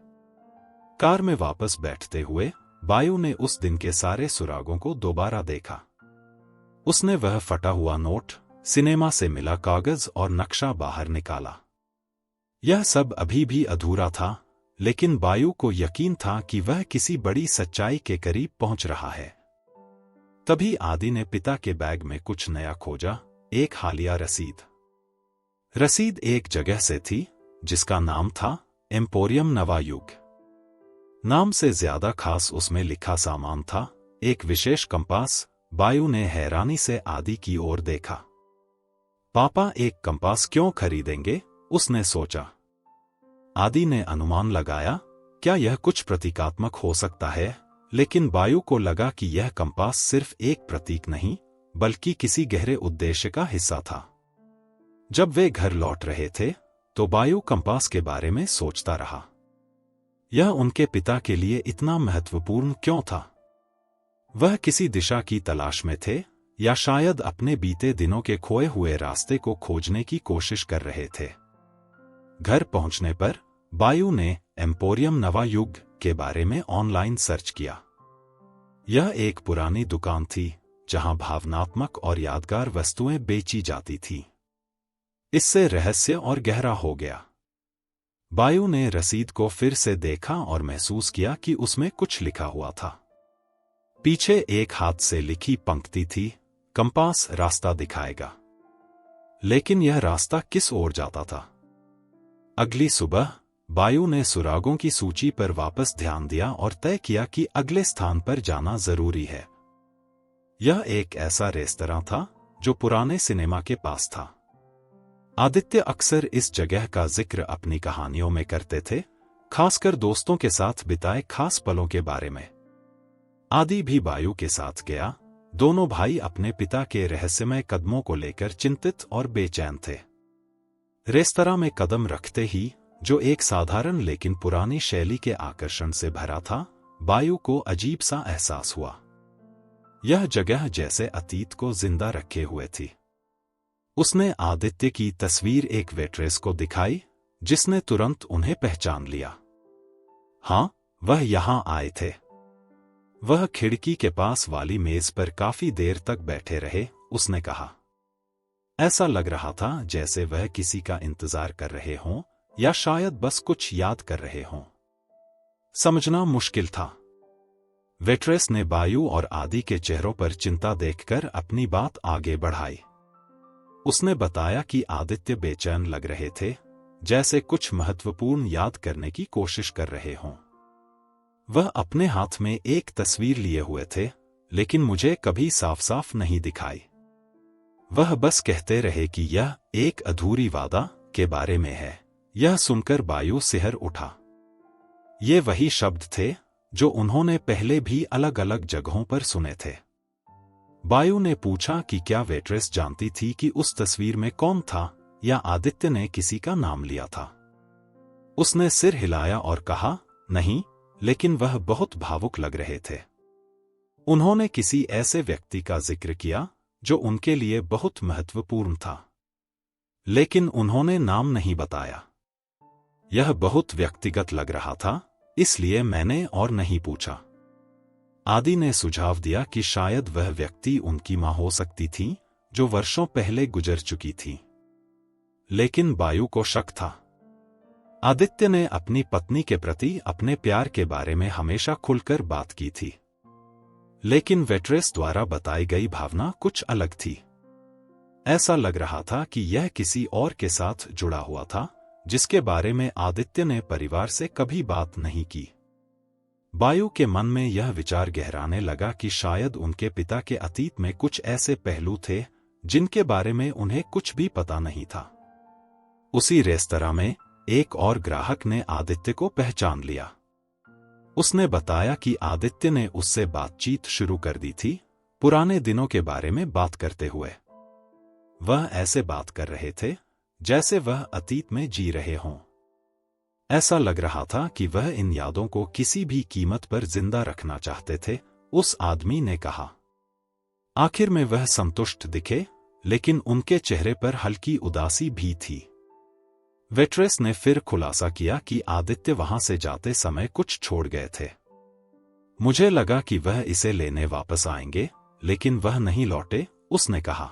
कार में वापस बैठते हुए बायू ने उस दिन के सारे सुरागों को दोबारा देखा। उसने वह फटा हुआ नोट, सिनेमा से मिला कागज और नक्शा बाहर निकाला। यह सब अभी भी अधूरा था, लेकिन बायू को यकीन था कि वह किसी बड़ी सच्चाई के करीब पहुंच रहा है। तभी आदि ने पिता के बैग में कुछ नया खोजा, एक हालिया रसीद। रसीद एक जगह से थी, जिसका नाम था एम्पोरियम नवा युग। नाम से ज्यादा खास उसमें लिखा सामान था, एक विशेष कंपास। बायू ने हैरानी से आदि की ओर देखा। पापा एक कंपास क्यों खरीदेंगे, उसने सोचा। आदि ने अनुमान लगाया, क्या यह कुछ प्रतीकात्मक हो सकता है, लेकिन बायू को लगा कि यह कंपास सिर्फ एक प्रतीक नहीं, बल्कि किसी गहरे उद्देश्य का हिस्सा था। जब वे घर लौट रहे थे, तो बायू कंपास के बारे में सोचता रहा। यह उनके पिता के लिए इतना महत्वपूर्ण क्यों था? वह किसी दिशा की तलाश में थे, या शायद अपने बीते दिनों के खोए हुए रास्ते को खोजने की कोशिश कर रहे थे। घर पहुंचने पर बायू ने एम्पोरियम नवा युग के बारे में ऑनलाइन सर्च किया। यह एक पुरानी दुकान थी, जहां भावनात्मक और यादगार वस्तुएं बेची जाती थीं। इससे रहस्य और गहरा हो गया। बायू ने रसीद को फिर से देखा और महसूस किया कि उसमें कुछ लिखा हुआ था। पीछे एक हाथ से लिखी पंक्ति थी, कंपास रास्ता दिखाएगा। लेकिन यह रास्ता किस ओर जाता था? अगली सुबह बायू ने सुरागों की सूची पर वापस ध्यान दिया और तय किया कि अगले स्थान पर जाना जरूरी है। यह एक ऐसा रेस्तरां था जो पुराने सिनेमा के पास था। आदित्य अक्सर इस जगह का जिक्र अपनी कहानियों में करते थे, खासकर दोस्तों के साथ बिताए खास पलों के बारे में। आदि भी बायू के साथ गया। दोनों भाई अपने पिता के रहस्यमय कदमों को लेकर चिंतित और बेचैन थे। रेस्तरां में कदम रखते ही, जो एक साधारण लेकिन पुरानी शैली के आकर्षण से भरा था, बायू को अजीब सा एहसास हुआ। यह जगह जैसे अतीत को जिंदा रखे हुए थी। उसने आदित्य की तस्वीर एक वेट्रेस को दिखाई, जिसने तुरंत उन्हें पहचान लिया। हाँ, वह यहां आए थे। वह खिड़की के पास वाली मेज पर काफी देर तक बैठे रहे। उसने कहा, ऐसा लग रहा था जैसे वह किसी का इंतजार कर रहे हों या शायद बस कुछ याद कर रहे हों। समझना मुश्किल था। वेट्रेस ने बायू और आदि के चेहरों पर चिंता देखकर अपनी बात आगे बढ़ाई। उसने बताया कि आदित्य बेचैन लग रहे थे, जैसे कुछ महत्वपूर्ण याद करने की कोशिश कर रहे हों। वह अपने हाथ में एक तस्वीर लिए हुए थे, लेकिन मुझे कभी साफ साफ नहीं दिखाई। वह बस कहते रहे कि यह एक अधूरी वादा के बारे में है। यह सुनकर बायू सिहर उठा। ये वही शब्द थे जो उन्होंने पहले भी अलग अलग जगहों पर सुने थे। बायू ने पूछा कि क्या वेट्रेस जानती थी कि उस तस्वीर में कौन था या आदित्य ने किसी का नाम लिया था। उसने सिर हिलाया और कहा, नहीं, लेकिन वह बहुत भावुक लग रहे थे। उन्होंने किसी ऐसे व्यक्ति का जिक्र किया जो उनके लिए बहुत महत्वपूर्ण था, लेकिन उन्होंने नाम नहीं बताया। यह बहुत व्यक्तिगत लग रहा था, इसलिए मैंने और नहीं पूछा। आदि ने सुझाव दिया कि शायद वह व्यक्ति उनकी मां हो सकती थी, जो वर्षों पहले गुजर चुकी थी। लेकिन बायू को शक था। आदित्य ने अपनी पत्नी के प्रति अपने प्यार के बारे में हमेशा खुलकर बात की थी, लेकिन वेट्रेस द्वारा बताई गई भावना कुछ अलग थी। ऐसा लग रहा था कि यह किसी और के साथ जुड़ा हुआ था, जिसके बारे में आदित्य ने परिवार से कभी बात नहीं की। बायू के मन में यह विचार गहराने लगा कि शायद उनके पिता के अतीत में कुछ ऐसे पहलू थे जिनके बारे में उन्हें कुछ भी पता नहीं था। उसी रेस्तरां में एक और ग्राहक ने आदित्य को पहचान लिया। उसने बताया कि आदित्य ने उससे बातचीत शुरू कर दी थी, पुराने दिनों के बारे में बात करते हुए। वह ऐसे बात कर रहे थे जैसे वह अतीत में जी रहे हों। ऐसा लग रहा था कि वह इन यादों को किसी भी कीमत पर जिंदा रखना चाहते थे। उस आदमी ने कहा। आखिर में वह संतुष्ट दिखे, लेकिन उनके चेहरे पर हल्की उदासी भी थी। वेट्रेस ने फिर खुलासा किया कि आदित्य वहां से जाते समय कुछ छोड़ गए थे। मुझे लगा कि वह इसे लेने वापस आएंगे, लेकिन वह नहीं लौटे, उसने कहा।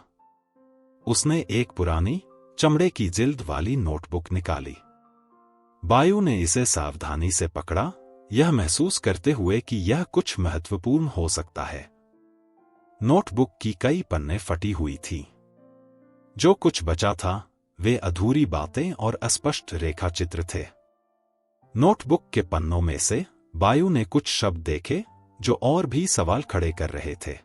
उसने एक पुरानी चमड़े की जिल्द वाली नोटबुक निकाली। बायू ने इसे सावधानी से पकड़ा, यह महसूस करते हुए कि यह कुछ महत्वपूर्ण हो सकता है। नोटबुक की कई पन्ने फटी हुई थी। जो कुछ बचा था वे अधूरी बातें और अस्पष्ट रेखा चित्र थे। नोटबुक के पन्नों में से बायू ने कुछ शब्द देखे जो और भी सवाल खड़े कर रहे थे।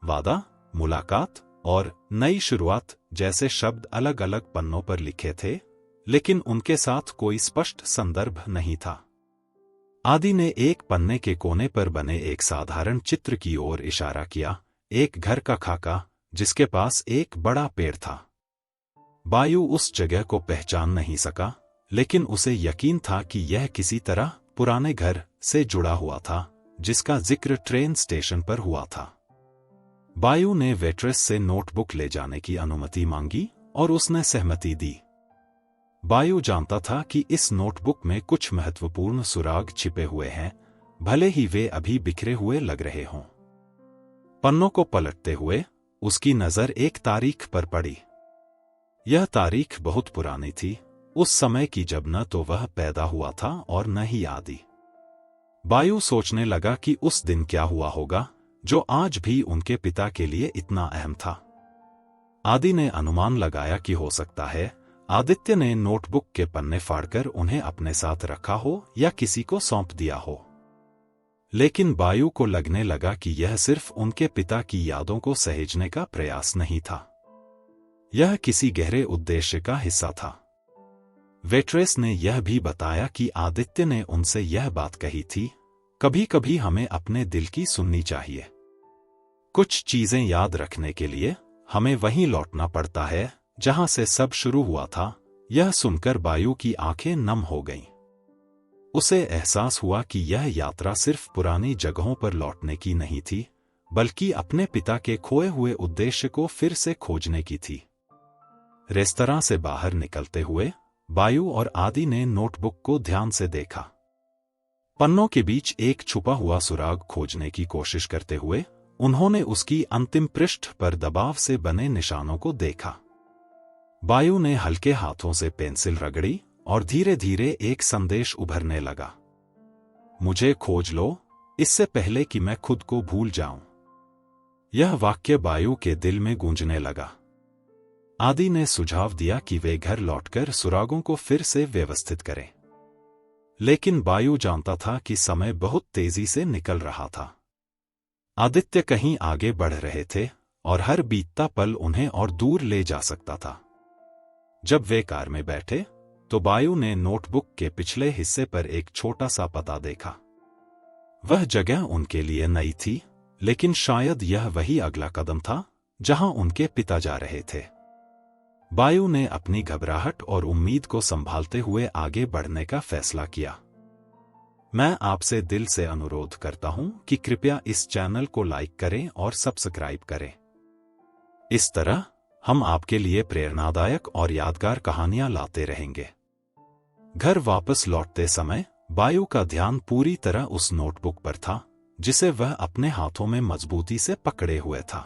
वादा, मुलाकात और नई शुरुआत जैसे शब्द अलग अलग पन्नों पर लिखे थे, लेकिन उनके साथ कोई स्पष्ट संदर्भ नहीं था। आदि ने एक पन्ने के कोने पर बने एक साधारण चित्र की ओर इशारा किया, एक घर का खाका जिसके पास एक बड़ा पेड़ था। बायू उस जगह को पहचान नहीं सका, लेकिन उसे यकीन था कि यह किसी तरह पुराने घर से जुड़ा हुआ था जिसका जिक्र ट्रेन स्टेशन पर हुआ था। बायू ने वेट्रेस से नोटबुक ले जाने की अनुमति मांगी और उसने सहमति दी। बायू जानता था कि इस नोटबुक में कुछ महत्वपूर्ण सुराग छिपे हुए हैं, भले ही वे अभी बिखरे हुए लग रहे हों। पन्नों को पलटते हुए उसकी नजर एक तारीख पर पड़ी। यह तारीख बहुत पुरानी थी, उस समय की जब न तो वह पैदा हुआ था और न ही आदि। बायू सोचने लगा कि उस दिन क्या हुआ होगा जो आज भी उनके पिता के लिए इतना अहम था। आदि ने अनुमान लगाया कि हो सकता है आदित्य ने नोटबुक के पन्ने फाड़कर उन्हें अपने साथ रखा हो या किसी को सौंप दिया हो। लेकिन बायू को लगने लगा कि यह सिर्फ उनके पिता की यादों को सहेजने का प्रयास नहीं था, यह किसी गहरे उद्देश्य का हिस्सा था। वेट्रेस ने यह भी बताया कि आदित्य ने उनसे यह बात कही थी, कभी कभी हमें अपने दिल की सुननी चाहिए। कुछ चीजें याद रखने के लिए हमें वहीं लौटना पड़ता है जहां से सब शुरू हुआ था। यह सुनकर बायू की आंखें नम हो गईं। उसे एहसास हुआ कि यह यात्रा सिर्फ पुरानी जगहों पर लौटने की नहीं थी, बल्कि अपने पिता के खोए हुए उद्देश्य को फिर से खोजने की थी। रेस्तरां से बाहर निकलते हुए बायू और आदि ने नोटबुक को ध्यान से देखा। पन्नों के बीच एक छुपा हुआ सुराग खोजने की कोशिश करते हुए उन्होंने उसकी अंतिम पृष्ठ पर दबाव से बने निशानों को देखा। बायु ने हल्के हाथों से पेंसिल रगड़ी और धीरे धीरे एक संदेश उभरने लगा। मुझे खोज लो, इससे पहले कि मैं खुद को भूल जाऊं। यह वाक्य बायु के दिल में गूंजने लगा। आदि ने सुझाव दिया कि वे घर लौटकर सुरागों को फिर से व्यवस्थित करें, लेकिन बायु जानता था कि समय बहुत तेजी से निकल रहा था। आदित्य कहीं आगे बढ़ रहे थे और हर बीतता पल उन्हें और दूर ले जा सकता था। जब वे कार में बैठे तो बायु ने नोटबुक के पिछले हिस्से पर एक छोटा सा पता देखा। वह जगह उनके लिए नई थी, लेकिन शायद यह वही अगला कदम था जहां उनके पिता जा रहे थे। बायु ने अपनी घबराहट और उम्मीद को संभालते हुए आगे बढ़ने का फैसला किया। मैं आपसे दिल से अनुरोध करता हूं कि कृपया इस चैनल को लाइक करें और सब्सक्राइब करें। इस तरह हम आपके लिए प्रेरणादायक और यादगार कहानियां लाते रहेंगे। घर वापस लौटते समय बायु का ध्यान पूरी तरह उस नोटबुक पर था जिसे वह अपने हाथों में मजबूती से पकड़े हुए था।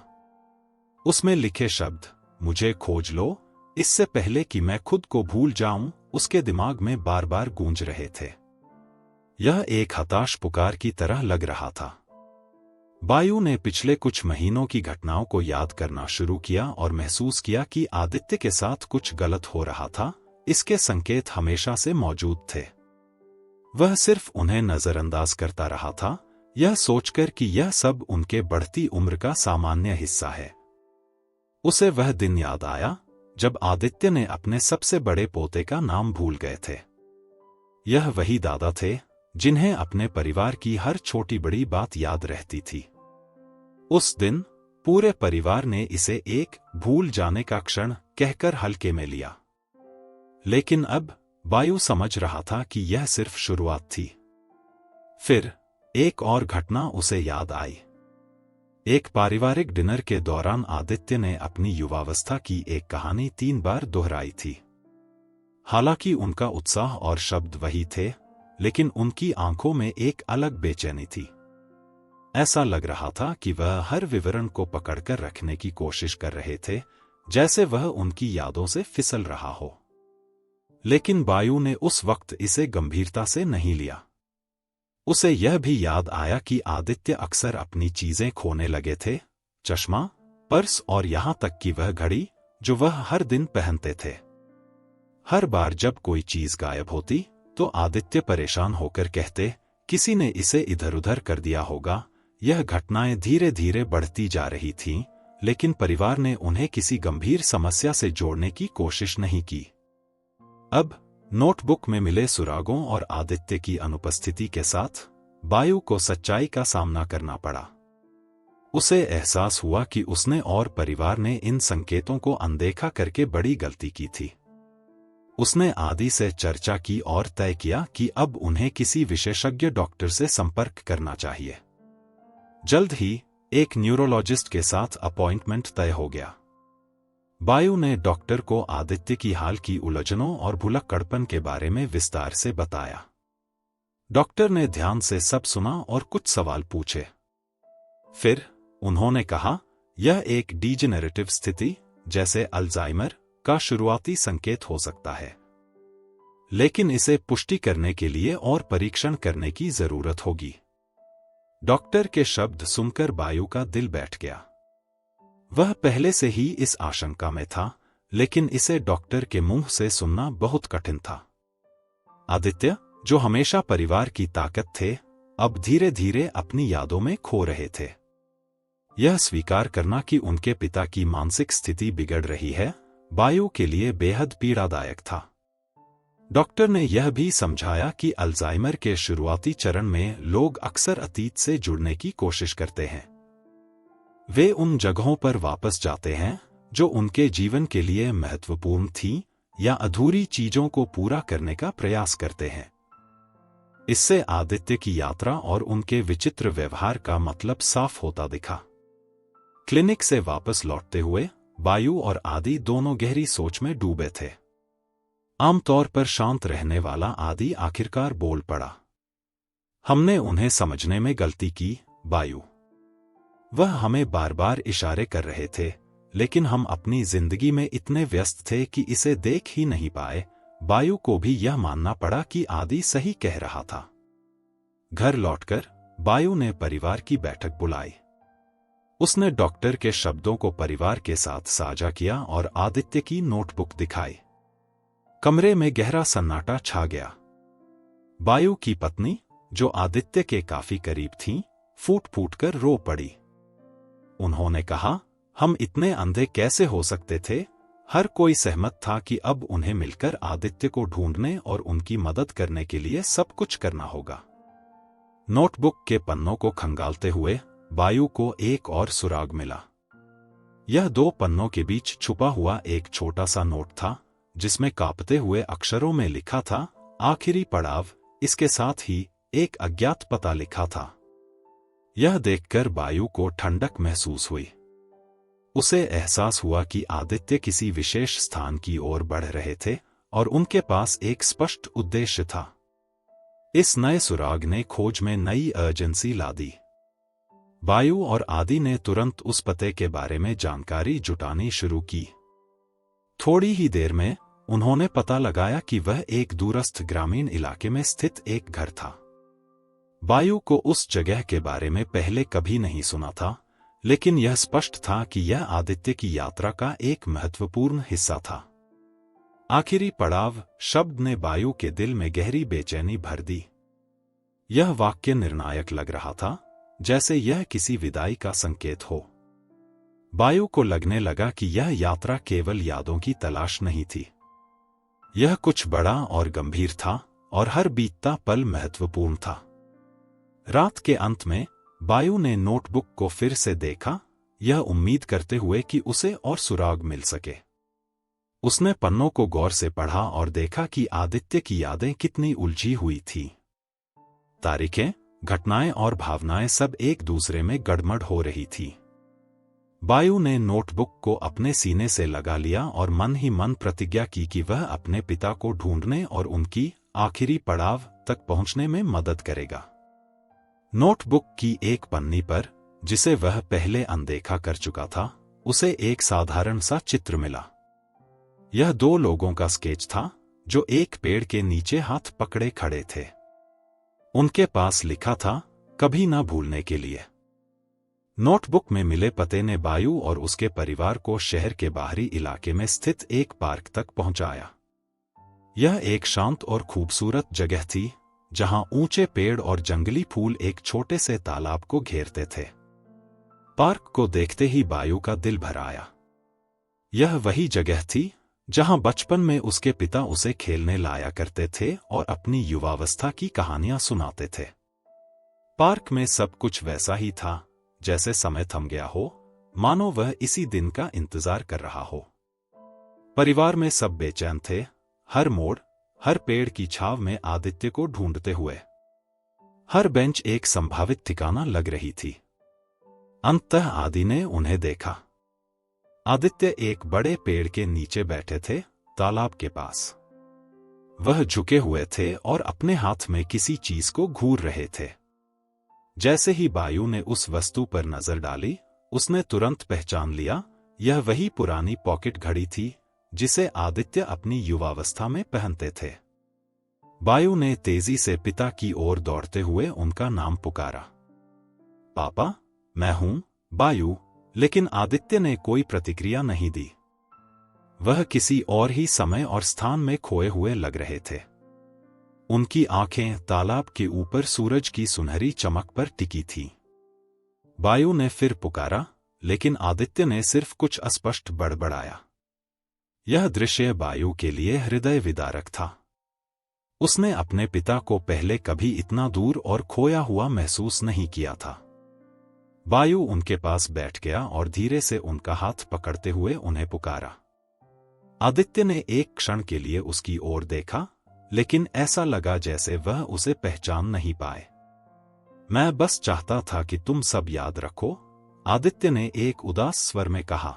उसमें लिखे शब्द, मुझे खोज लो, इससे पहले कि मैं खुद को भूल जाऊं, उसके दिमाग में बार बार गूंज रहे थे। यह एक हताश पुकार की तरह लग रहा था। बायु ने पिछले कुछ महीनों की घटनाओं को याद करना शुरू किया और महसूस किया कि आदित्य के साथ कुछ गलत हो रहा था। इसके संकेत हमेशा से मौजूद थे। वह सिर्फ उन्हें नजरअंदाज करता रहा था, यह सोचकर कि यह सब उनके बढ़ती उम्र का सामान्य हिस्सा है। उसे वह दिन याद आया जब आदित्य ने अपने सबसे बड़े पोते का नाम भूल गए थे। यह वही दादा थे जिन्हें अपने परिवार की हर छोटी बड़ी बात याद रहती थी। उस दिन पूरे परिवार ने इसे एक भूल जाने का क्षण कहकर हल्के में लिया। लेकिन अब बायु समझ रहा था कि यह सिर्फ शुरुआत थी। फिर एक और घटना उसे याद आई। एक पारिवारिक डिनर के दौरान आदित्य ने अपनी युवावस्था की एक कहानी 3 बार दोहराई थी। हालांकि उनका उत्साह और शब्द वही थे, लेकिन उनकी आंखों में एक अलग बेचैनी थी। ऐसा लग रहा था कि वह हर विवरण को पकड़कर रखने की कोशिश कर रहे थे, जैसे वह उनकी यादों से फिसल रहा हो। लेकिन बायु ने उस वक्त इसे गंभीरता से नहीं लिया। उसे यह भी याद आया कि आदित्य अक्सर अपनी चीजें खोने लगे थे, चश्मा, पर्स और यहां तक कि वह घड़ी जो वह हर दिन पहनते थे। हर बार जब कोई चीज गायब होती तो आदित्य परेशान होकर कहते, किसी ने इसे इधर उधर कर दिया होगा। यह घटनाएं धीरे धीरे बढ़ती जा रही थीं, लेकिन परिवार ने उन्हें किसी गंभीर समस्या से जोड़ने की कोशिश नहीं की। अब नोटबुक में मिले सुरागों और आदित्य की अनुपस्थिति के साथ बायु को सच्चाई का सामना करना पड़ा। उसे एहसास हुआ कि उसने और परिवार ने इन संकेतों को अनदेखा करके बड़ी गलती की थी। उसने आदि से चर्चा की और तय किया कि अब उन्हें किसी विशेषज्ञ डॉक्टर से संपर्क करना चाहिए। जल्द ही एक न्यूरोलॉजिस्ट के साथ अपॉइंटमेंट तय हो गया। बायु ने डॉक्टर को आदित्य की हाल की उलझनों और भुलक्कड़पन के बारे में विस्तार से बताया। डॉक्टर ने ध्यान से सब सुना और कुछ सवाल पूछे। फिर उन्होंने कहा, यह एक डीजेनरेटिव स्थिति जैसे अल्जाइमर का शुरुआती संकेत हो सकता है, लेकिन इसे पुष्टि करने के लिए और परीक्षण करने की जरूरत होगी। डॉक्टर के शब्द सुनकर बायु का दिल बैठ गया। वह पहले से ही इस आशंका में था, लेकिन इसे डॉक्टर के मुंह से सुनना बहुत कठिन था। आदित्य, जो हमेशा परिवार की ताकत थे, अब धीरे धीरे अपनी यादों में खो रहे थे। यह स्वीकार करना कि उनके पिता की मानसिक स्थिति बिगड़ रही है, बायु के लिए बेहद पीड़ादायक था। डॉक्टर ने यह भी समझाया कि अल्जाइमर के शुरुआती चरण में लोग अक्सर अतीत से जुड़ने की कोशिश करते हैं। वे उन जगहों पर वापस जाते हैं जो उनके जीवन के लिए महत्वपूर्ण थीं, या अधूरी चीजों को पूरा करने का प्रयास करते हैं। इससे आदित्य की यात्रा और उनके विचित्र व्यवहार का मतलब साफ होता दिखा। क्लिनिक से वापस लौटते हुए बायु और आदि दोनों गहरी सोच में डूबे थे। आमतौर पर शांत रहने वाला आदि आखिरकार बोल पड़ा। हमने उन्हें समझने में गलती की, बायू। वह हमें बार बार इशारे कर रहे थे, लेकिन हम अपनी जिंदगी में इतने व्यस्त थे कि इसे देख ही नहीं पाए। बायू को भी यह मानना पड़ा कि आदि सही कह रहा था। घर लौटकर बायू ने परिवार की बैठक बुलाई। उसने डॉक्टर के शब्दों को परिवार के साथ साझा किया और आदित्य की नोटबुक दिखाई। कमरे में गहरा सन्नाटा छा गया। बायू की पत्नी, जो आदित्य के काफी करीब थीं, फूट फूट कर रो पड़ी। उन्होंने कहा, हम इतने अंधे कैसे हो सकते थे। हर कोई सहमत था कि अब उन्हें मिलकर आदित्य को ढूंढने और उनकी मदद करने के लिए सब कुछ करना होगा। नोटबुक के पन्नों को खंगालते हुए बायू को एक और सुराग मिला। यह 2 पन्नों के बीच छुपा हुआ एक छोटा सा नोट था, जिसमें कांपते हुए अक्षरों में लिखा था, आखिरी पड़ाव। इसके साथ ही एक अज्ञात पता लिखा था। यह देखकर बायू को ठंडक महसूस हुई। उसे एहसास हुआ कि आदित्य किसी विशेष स्थान की ओर बढ़ रहे थे और उनके पास एक स्पष्ट उद्देश्य था। इस नए सुराग ने खोज में नई अर्जेंसी ला दी। बायू और आदि ने तुरंत उस पते के बारे में जानकारी जुटानी शुरू की। थोड़ी ही देर में उन्होंने पता लगाया कि वह एक दूरस्थ ग्रामीण इलाके में स्थित एक घर था। बायू को उस जगह के बारे में पहले कभी नहीं सुना था, लेकिन यह स्पष्ट था कि यह आदित्य की यात्रा का एक महत्वपूर्ण हिस्सा था। आखिरी पड़ाव शब्द ने बायू के दिल में गहरी बेचैनी भर दी। यह वाक्य निर्णायक लग रहा था, जैसे यह किसी विदाई का संकेत हो। बायू को लगने लगा कि यह यात्रा केवल यादों की तलाश नहीं थी। यह कुछ बड़ा और गंभीर था, और हर बीतता पल महत्वपूर्ण था। रात के अंत में बायू ने नोटबुक को फिर से देखा, यह उम्मीद करते हुए कि उसे और सुराग मिल सके। उसने पन्नों को गौर से पढ़ा और देखा कि आदित्य की यादें कितनी उलझी हुई थीं। तारीखें, घटनाएं और भावनाएं सब एक दूसरे में गड़बड़ हो रही थी। बायू ने नोटबुक को अपने सीने से लगा लिया और मन ही मन प्रतिज्ञा की कि वह अपने पिता को ढूंढने और उनकी आखिरी पड़ाव तक पहुंचने में मदद करेगा। नोटबुक की एक पन्नी पर, जिसे वह पहले अनदेखा कर चुका था, उसे एक साधारण सा चित्र मिला। यह 2 लोगों का स्केच था, जो एक पेड़ के नीचे हाथ पकड़े खड़े थे। उनके पास लिखा था, कभी न भूलने के लिए। नोटबुक में मिले पते ने बायू और उसके परिवार को शहर के बाहरी इलाके में स्थित एक पार्क तक पहुंचाया। यह एक शांत और खूबसूरत जगह थी, जहां ऊंचे पेड़ और जंगली फूल एक छोटे से तालाब को घेरते थे। पार्क को देखते ही बायू का दिल भर आया। यह वही जगह थी जहां बचपन में उसके पिता उसे खेलने लाया करते थे और अपनी युवावस्था की कहानियां सुनाते थे। पार्क में सब कुछ वैसा ही था, जैसे समय थम गया हो, मानो वह इसी दिन का इंतजार कर रहा हो। परिवार में सब बेचैन थे, हर मोड़, हर पेड़ की छाव में आदित्य को ढूंढते हुए। हर बेंच एक संभावित ठिकाना लग रही थी। अंततः आदि ने उन्हें देखा। आदित्य एक बड़े पेड़ के नीचे बैठे थे, तालाब के पास। वह झुके हुए थे और अपने हाथ में किसी चीज को घूर रहे थे। जैसे ही बायू ने उस वस्तु पर नजर डाली, उसने तुरंत पहचान लिया, यह वही पुरानी पॉकेट घड़ी थी जिसे आदित्य अपनी युवावस्था में पहनते थे। बायू ने तेजी से पिता की ओर दौड़ते हुए उनका नाम पुकारा, पापा, मैं हूं, बायू। लेकिन आदित्य ने कोई प्रतिक्रिया नहीं दी। वह किसी और ही समय और स्थान में खोए हुए लग रहे थे। उनकी आंखें तालाब के ऊपर सूरज की सुनहरी चमक पर टिकी थीं। बायू ने फिर पुकारा, लेकिन आदित्य ने सिर्फ कुछ अस्पष्ट बड़बड़ाया। यह दृश्य बायू के लिए हृदय विदारक था। उसने अपने पिता को पहले कभी इतना दूर और खोया हुआ महसूस नहीं किया था। बायू उनके पास बैठ गया और धीरे से उनका हाथ पकड़ते हुए उन्हें पुकारा। आदित्य ने एक क्षण के लिए उसकी ओर देखा, लेकिन ऐसा लगा जैसे वह उसे पहचान नहीं पाए। मैं बस चाहता था कि तुम सब याद रखो, आदित्य ने एक उदास स्वर में कहा।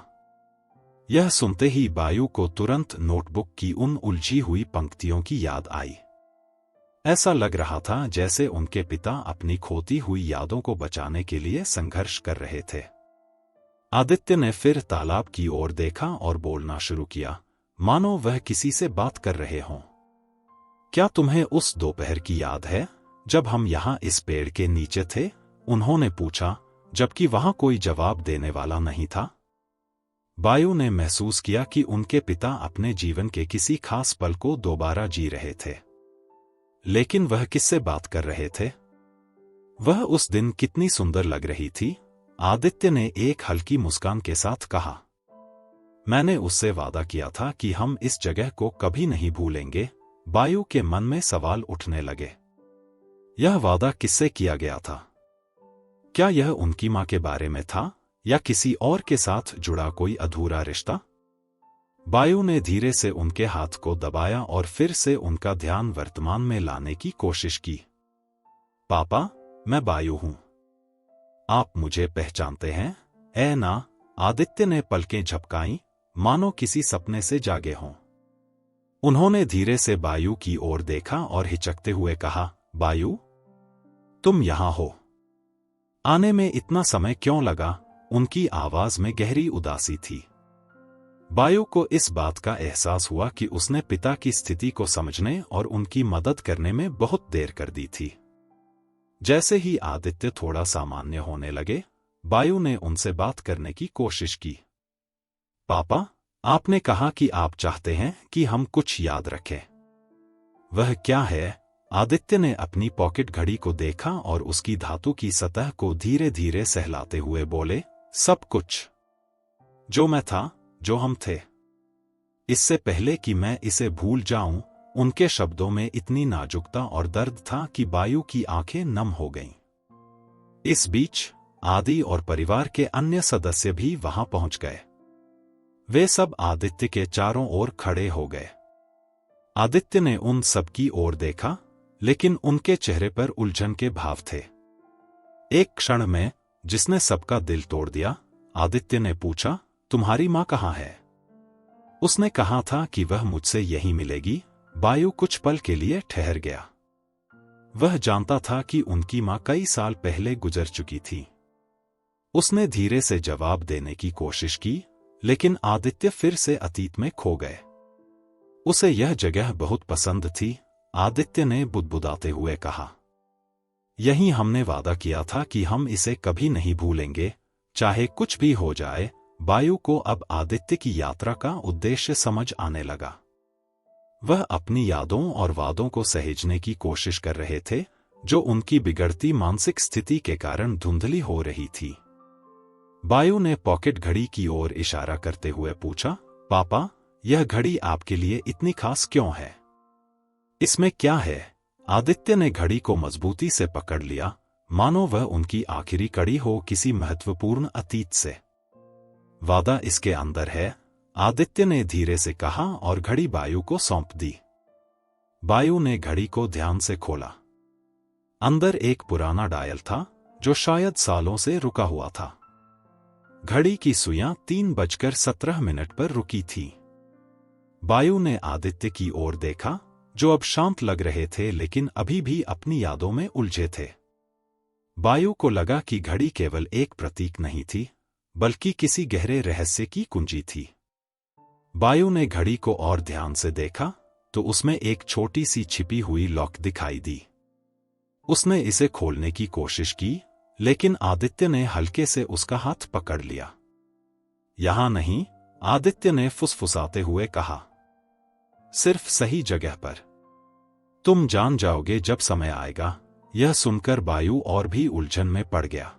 यह सुनते ही बायू को तुरंत नोटबुक की उन उलझी हुई पंक्तियों की याद आई। ऐसा लग रहा था जैसे उनके पिता अपनी खोती हुई यादों को बचाने के लिए संघर्ष कर रहे थे। आदित्य ने फिर तालाब की ओर देखा और बोलना शुरू किया, मानो वह किसी से बात कर रहे हों। क्या तुम्हें उस दोपहर की याद है जब हम यहाँ इस पेड़ के नीचे थे? उन्होंने पूछा, जबकि वहां कोई जवाब देने वाला नहीं था। बायू ने महसूस किया कि उनके पिता अपने जीवन के किसी खास पल को दोबारा जी रहे थे। लेकिन वह किससे बात कर रहे थे? वह उस दिन कितनी सुंदर लग रही थी। आदित्य ने एक हल्की मुस्कान के साथ कहा, मैंने उससे वादा किया था कि हम इस जगह को कभी नहीं भूलेंगे। बायू के मन में सवाल उठने लगे। यह वादा किससे किया गया था? क्या यह उनकी मां के बारे में था या किसी और के साथ जुड़ा कोई अधूरा रिश्ता? बायू ने धीरे से उनके हाथ को दबाया और फिर से उनका ध्यान वर्तमान में लाने की कोशिश की। पापा, मैं बायू हूं। आप मुझे पहचानते हैं? ऐ ना, आदित्य ने पलकें झपकाईं, मानो किसी सपने से जागे हों। उन्होंने धीरे से बायू की ओर देखा और हिचकते हुए कहा, बायू, तुम यहां हो। आने में इतना समय क्यों लगा? उनकी आवाज में गहरी उदासी थी। बायू को इस बात का एहसास हुआ कि उसने पिता की स्थिति को समझने और उनकी मदद करने में बहुत देर कर दी थी। जैसे ही आदित्य थोड़ा सामान्य होने लगे, बायू ने उनसे बात करने की कोशिश की। पापा, आपने कहा कि आप चाहते हैं कि हम कुछ याद रखें। वह क्या है? आदित्य ने अपनी पॉकेट घड़ी को देखा और उसकी धातु की सतह को धीरे धीरे सहलाते हुए बोले, सब कुछ। जो मैं था, जो हम थे। इससे पहले कि मैं इसे भूल जाऊं, उनके शब्दों में इतनी नाजुकता और दर्द था कि बायू की आंखें नम हो गईं। इस बीच आदि और परिवार के अन्य सदस्य भी वहां पहुंच गए। वे सब आदित्य के चारों ओर खड़े हो गए। आदित्य ने उन सब की ओर देखा, लेकिन उनके चेहरे पर उलझन के भाव थे। एक क्षण में, जिसने सबका दिल तोड़ दिया, आदित्य ने पूछा, तुम्हारी मां कहाँ है? उसने कहा था कि वह मुझसे यहीं मिलेगी। बायू कुछ पल के लिए ठहर गया। वह जानता था कि उनकी मां कई साल पहले गुजर चुकी थी। उसने धीरे से जवाब देने की कोशिश की, लेकिन आदित्य फिर से अतीत में खो गए। उसे यह जगह बहुत पसंद थी। आदित्य ने बुदबुदाते हुए कहा, यहीं हमने वादा किया था कि हम इसे कभी नहीं भूलेंगे, चाहे कुछ भी हो जाए। बायू को अब आदित्य की यात्रा का उद्देश्य समझ आने लगा। वह अपनी यादों और वादों को सहेजने की कोशिश कर रहे थे, जो उनकी बिगड़ती मानसिक स्थिति के कारण धुंधली हो रही थी। बायू ने पॉकेट घड़ी की ओर इशारा करते हुए पूछा, पापा, यह घड़ी आपके लिए इतनी खास क्यों है? इसमें क्या है? आदित्य ने घड़ी को मजबूती से पकड़ लिया, मानो वह उनकी आखिरी कड़ी हो किसी महत्वपूर्ण अतीत से। वादा इसके अंदर है, आदित्य ने धीरे से कहा और घड़ी बायू को सौंप दी। बायू ने घड़ी को ध्यान से खोला। अंदर एक पुराना डायल था, जो शायद सालों से रुका हुआ था। घड़ी की सुइयां 3:17 पर रुकी थी। बायू ने आदित्य की ओर देखा, जो अब शांत लग रहे थे लेकिन अभी भी अपनी यादों में उलझे थे। बायू को लगा कि घड़ी केवल एक प्रतीक नहीं थी, बल्कि किसी गहरे रहस्य की कुंजी थी। बायू ने घड़ी को और ध्यान से देखा, तो उसमें एक छोटी सी छिपी हुई लॉक दिखाई दी। उसने इसे खोलने की कोशिश की, लेकिन आदित्य ने हल्के से उसका हाथ पकड़ लिया। यहां नहीं, आदित्य ने फुसफुसाते हुए कहा, सिर्फ सही जगह पर। तुम जान जाओगे जब समय आएगा। यह सुनकर बायू और भी उलझन में पड़ गया।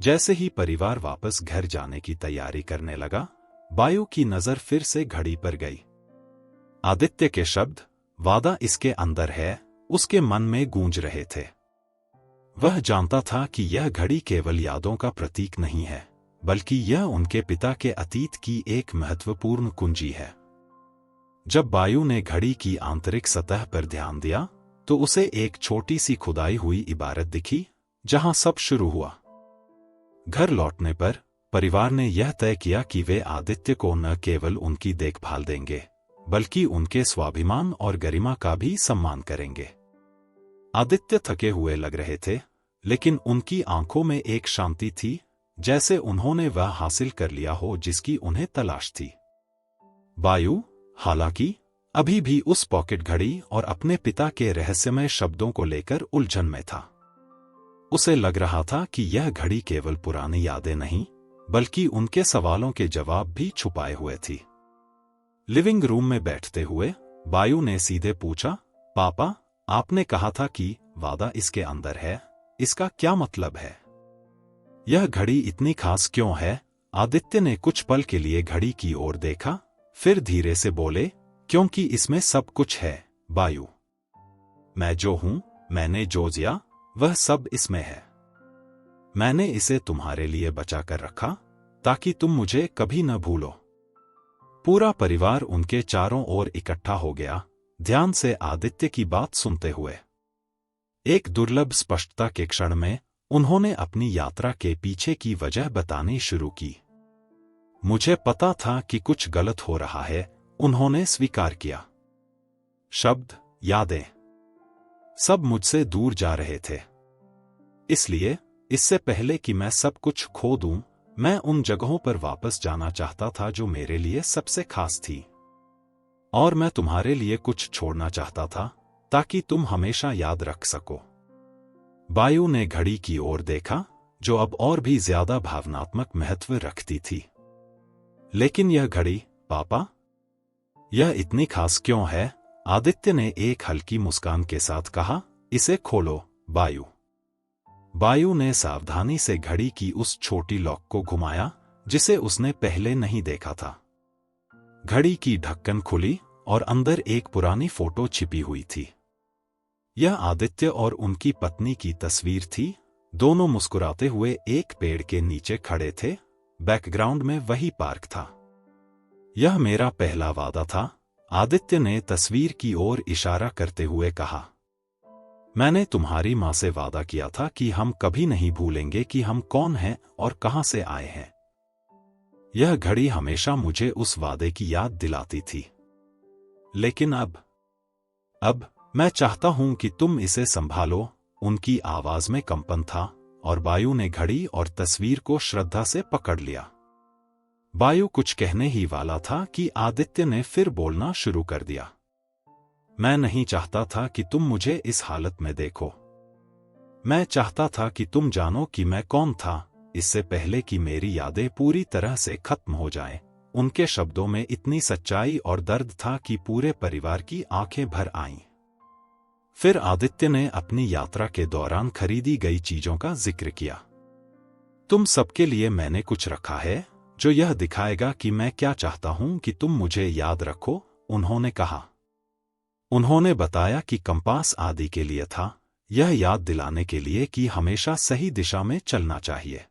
जैसे ही परिवार वापस घर जाने की तैयारी करने लगा, बायू की नजर फिर से घड़ी पर गई। आदित्य के शब्द, वादा इसके अंदर है, उसके मन में गूंज रहे थे। वह जानता था कि यह घड़ी केवल यादों का प्रतीक नहीं है, बल्कि यह उनके पिता के अतीत की एक महत्वपूर्ण कुंजी है। जब बायू ने घड़ी की आंतरिक सतह पर ध्यान दिया, तो उसे एक छोटी सी खुदाई हुई इबारत दिखी, जहां सब शुरू हुआ। घर लौटने पर परिवार ने यह तय किया कि वे आदित्य को न केवल उनकी देखभाल देंगे, बल्कि उनके स्वाभिमान और गरिमा का भी सम्मान करेंगे। आदित्य थके हुए लग रहे थे, लेकिन उनकी आंखों में एक शांति थी, जैसे उन्होंने वह हासिल कर लिया हो जिसकी उन्हें तलाश थी। बायू, हालांकि, अभी भी उस पॉकेट घड़ी और अपने पिता के रहस्यमय शब्दों को लेकर उलझन में था। उसे लग रहा था कि यह घड़ी केवल पुरानी यादें नहीं, बल्कि उनके सवालों के जवाब भी छुपाए हुए थी। लिविंग रूम में बैठते हुए बायू ने सीधे पूछा, पापा, आपने कहा था कि वादा इसके अंदर है, इसका क्या मतलब है? यह घड़ी इतनी खास क्यों है? आदित्य ने कुछ पल के लिए घड़ी की ओर देखा, फिर धीरे से बोले, क्योंकि इसमें सब कुछ है, बायू। मैं जो हूं, मैंने जो जिया, वह सब इसमें है। मैंने इसे तुम्हारे लिए बचा कर रखा, ताकि तुम मुझे कभी न भूलो। पूरा परिवार उनके चारों ओर इकट्ठा हो गया, ध्यान से आदित्य की बात सुनते हुए। एक दुर्लभ स्पष्टता के क्षण में उन्होंने अपनी यात्रा के पीछे की वजह बतानी शुरू की। मुझे पता था कि कुछ गलत हो रहा है, उन्होंने स्वीकार किया। शब्द, यादें, सब मुझसे दूर जा रहे थे। इसलिए, इससे पहले कि मैं सब कुछ खो दूं, मैं उन जगहों पर वापस जाना चाहता था जो मेरे लिए सबसे खास थी। और मैं तुम्हारे लिए कुछ छोड़ना चाहता था, ताकि तुम हमेशा याद रख सको। बायू ने घड़ी की ओर देखा, जो अब और भी ज्यादा भावनात्मक महत्व रखती थी। लेकिन यह घड़ी, पापा, यह इतनी खास क्यों है? आदित्य ने एक हल्की मुस्कान के साथ कहा, इसे खोलो, बायू। बायू ने सावधानी से घड़ी की उस छोटी लॉक को घुमाया, जिसे उसने पहले नहीं देखा था। घड़ी की ढक्कन खुली और अंदर एक पुरानी फोटो छिपी हुई थी। यह आदित्य और उनकी पत्नी की तस्वीर थी, दोनों मुस्कुराते हुए एक पेड़ के नीचे खड़े थे। बैकग्राउंड में वही पार्क था। यह मेरा पहला वादा था, आदित्य ने तस्वीर की ओर इशारा करते हुए कहा। मैंने तुम्हारी मां से वादा किया था कि हम कभी नहीं भूलेंगे कि हम कौन हैं और कहां से आए हैं। यह घड़ी हमेशा मुझे उस वादे की याद दिलाती थी। लेकिन अब मैं चाहता हूं कि तुम इसे संभालो। उनकी आवाज में कंपन था और बायू ने घड़ी और तस्वीर को श्रद्धा से पकड़ लिया। बायू कुछ कहने ही वाला था कि आदित्य ने फिर बोलना शुरू कर दिया। मैं नहीं चाहता था कि तुम मुझे इस हालत में देखो। मैं चाहता था कि तुम जानो कि मैं कौन था, इससे पहले कि मेरी यादें पूरी तरह से खत्म हो जाएं। उनके शब्दों में इतनी सच्चाई और दर्द था कि पूरे परिवार की आंखें भर आईं। फिर आदित्य ने अपनी यात्रा के दौरान खरीदी गई चीजों का जिक्र किया। तुम सबके लिए मैंने कुछ रखा है, जो यह दिखाएगा कि मैं क्या चाहता हूं कि तुम मुझे याद रखो, उन्होंने कहा। उन्होंने बताया कि कंपास आदि के लिए था, यह याद दिलाने के लिए कि हमेशा सही दिशा में चलना चाहिए।